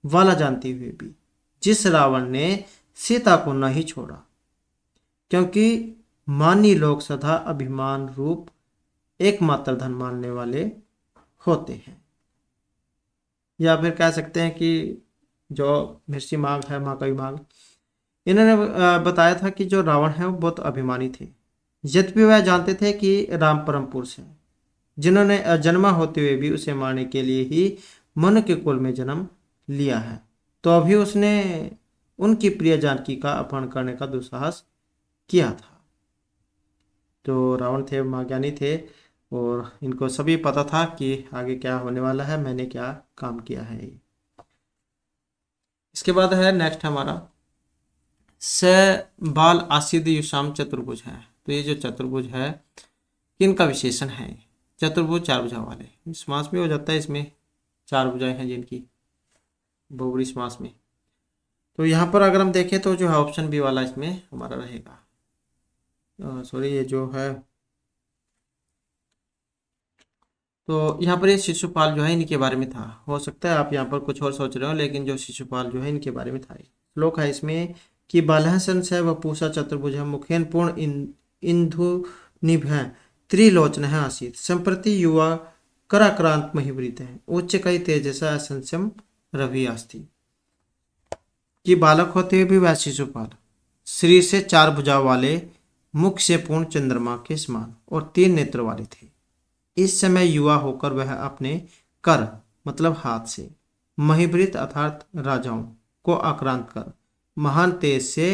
वाला जानते हुए भी जिस रावण ने सीता को नहीं छोड़ा, क्योंकि मानी लोग सदा अभिमान रूप एकमात्र धन मानने वाले होते हैं। या फिर कह सकते हैं कि जो महर्षि माघ है, महाकवि माघ, इन्होंने बताया था कि जो रावण है वो बहुत अभिमानी थे, यद्यपि वह जानते थे कि राम परम पुरुष है जिन्होंने जन्मा होते हुए भी उसे मारने के लिए ही मनु के कुल में जन्म लिया है, तो अभी उसने उनकी प्रिय जानकी का अपहरण करने का दुस्साहस किया था। तो रावण थे महाज्ञानी थे और इनको सभी पता था कि आगे क्या होने वाला है, मैंने क्या काम किया है। इसके बाद है नेक्स्ट हमारा स बाल आसिद युषाम चतुर्भुज है, तो ये जो चतुर्भुज है किन का विशेषण है। चतुर्भुज चार भुजा वाले, समास भी हो जाता है इसमें 4 भुजाएं हैं जिनकी बहुब्री समास में। तो यहाँ पर अगर हम देखें तो जो है ऑप्शन बी वाला इसमें हमारा रहेगा। सॉरी, ये जो है तो यहाँ पर ये शिशुपाल जो है इनके बारे में था। हो सकता है आप यहाँ पर कुछ और सोच रहे हो, लेकिन जो शिशुपाल जो है इनके बारे में था। श्लोक है इसमें कि बालः संशय व पूषा चतुर्भुज मुखेन पूर्ण इंदु निभ त्रिलोचन है आसीत संप्रति युवा कराक्रांत महिवृत है उच्च कई तेजसा असंशम रवि आस्ती। कि बालक होते हुए भी वह शिशुपाल शरीर से 4 भुजा वाले, मुख से पूर्ण चंद्रमा के समान और 3 नेत्र वाले थे। इस समय युवा होकर वह अपने कर मतलब हाथ से महिभृत अर्थात राजाओं को आक्रांत कर महान तेज से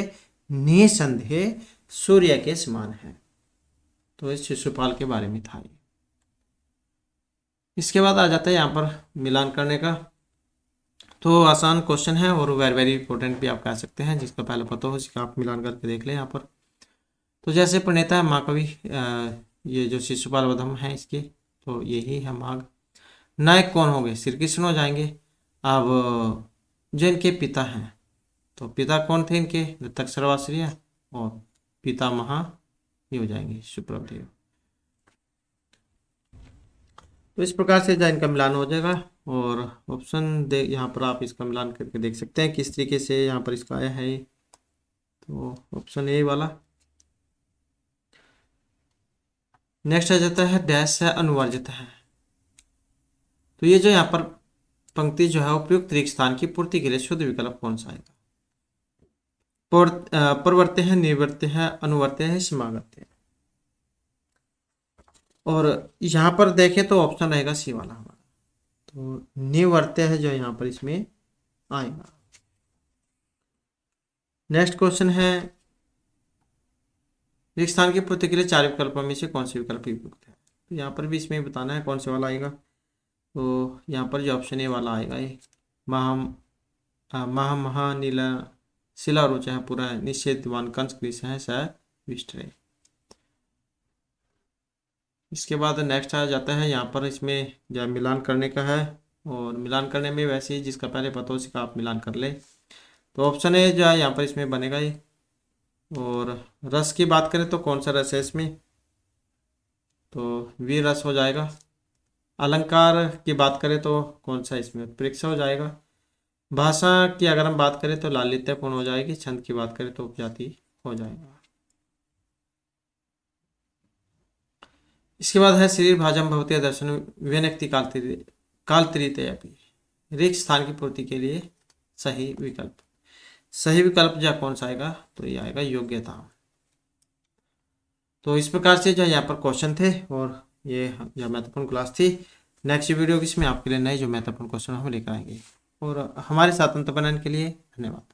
निसंदेह सूर्य के समान है। तो इस शिशुपाल के बारे में था। इसके बाद आ जाता है यहाँ पर मिलान करने का। तो आसान क्वेश्चन है और वेरी वेरी इंपॉर्टेंट भी आप कह सकते हैं। जिसका पहले पता हो उसका आप मिलान करके देख लें यहाँ पर। तो जैसे प्रणेता है महाकवि, ये जो शिशुपाल वधम है इसके, तो यही है माघ। नायक कौन हो गए? श्री कृष्ण हो जाएंगे। अब जो इनके पिता हैं, तो पिता कौन थे इनके? दत्तक सर्वाश्रय, और पिता महा ये हो जाएंगे सुप्रभदेव। तो इस प्रकार से जो इनका मिलान हो जाएगा। और ऑप्शन दे यहाँ पर आप इसका मिलान करके देख सकते हैं किस तरीके से यहाँ पर इसका आया है। तो ऑप्शन ए वाला। नेक्स्ट आ जाता है डैश है अनुवर्जित है। तो ये जो यहाँ पर पंक्ति जो है उपयुक्त रिक्त स्थान की पूर्ति के लिए शुद्ध विकल्प कौन सा आएगा? प्रवर्त्य है, निवर्त्य है, अनुवर्त्य है, समागत्य है। और यहाँ पर देखें तो ऑप्शन रहेगा सी वाला हमारा। तो निवर्त्य है जो यहाँ पर इसमें आएगा। नेक्स्ट क्वेश्चन है रिक्त स्थान की पूर्ति के लिए 4 विकल्पों में से कौन से विकल्प उपयुक्त है? तो यहाँ पर भी इसमें बताना है कौन से वाला आएगा। तो यहाँ पर जो ऑप्शन ए वाला आएगा ये महानीला शिला रुच है पूरा निषेधवान कंस कृष है स विष्टरे। इसके बाद नेक्स्ट आ जाता है यहाँ पर इसमें जब मिलान करने का है। और मिलान करने में वैसे ही जिसका पहले पता हो उसका आप मिलान कर ले। तो ऑप्शन ए जो है यहाँ पर इसमें बनेगा ये। और रस की बात करें तो कौन सा रस है इसमें? तो वीर रस हो जाएगा। अलंकार की बात करें तो कौन सा इसमें? उत्प्रेक्षा हो जाएगा। भाषा की अगर हम बात करें तो लालित्यपूर्ण हो जाएगी। छंद की बात करें तो उपजाति हो जाएगा। इसके बाद है शरीर भाजम भवती दर्शन व्यनक्ति कालत्रिते अपि। रिक्त स्थान की पूर्ति के लिए सही विकल्प। सही विकल्प जो कौन सा आएगा? तो ये आएगा योग्यता। तो इस प्रकार से जो यहाँ पर क्वेश्चन थे और ये जो महत्वपूर्ण क्लास थी। नेक्स्ट वीडियो इसमें आपके लिए नए जो महत्वपूर्ण क्वेश्चन हम लेकर आएंगे। और हमारे साथ अंत बनाने के लिए धन्यवाद।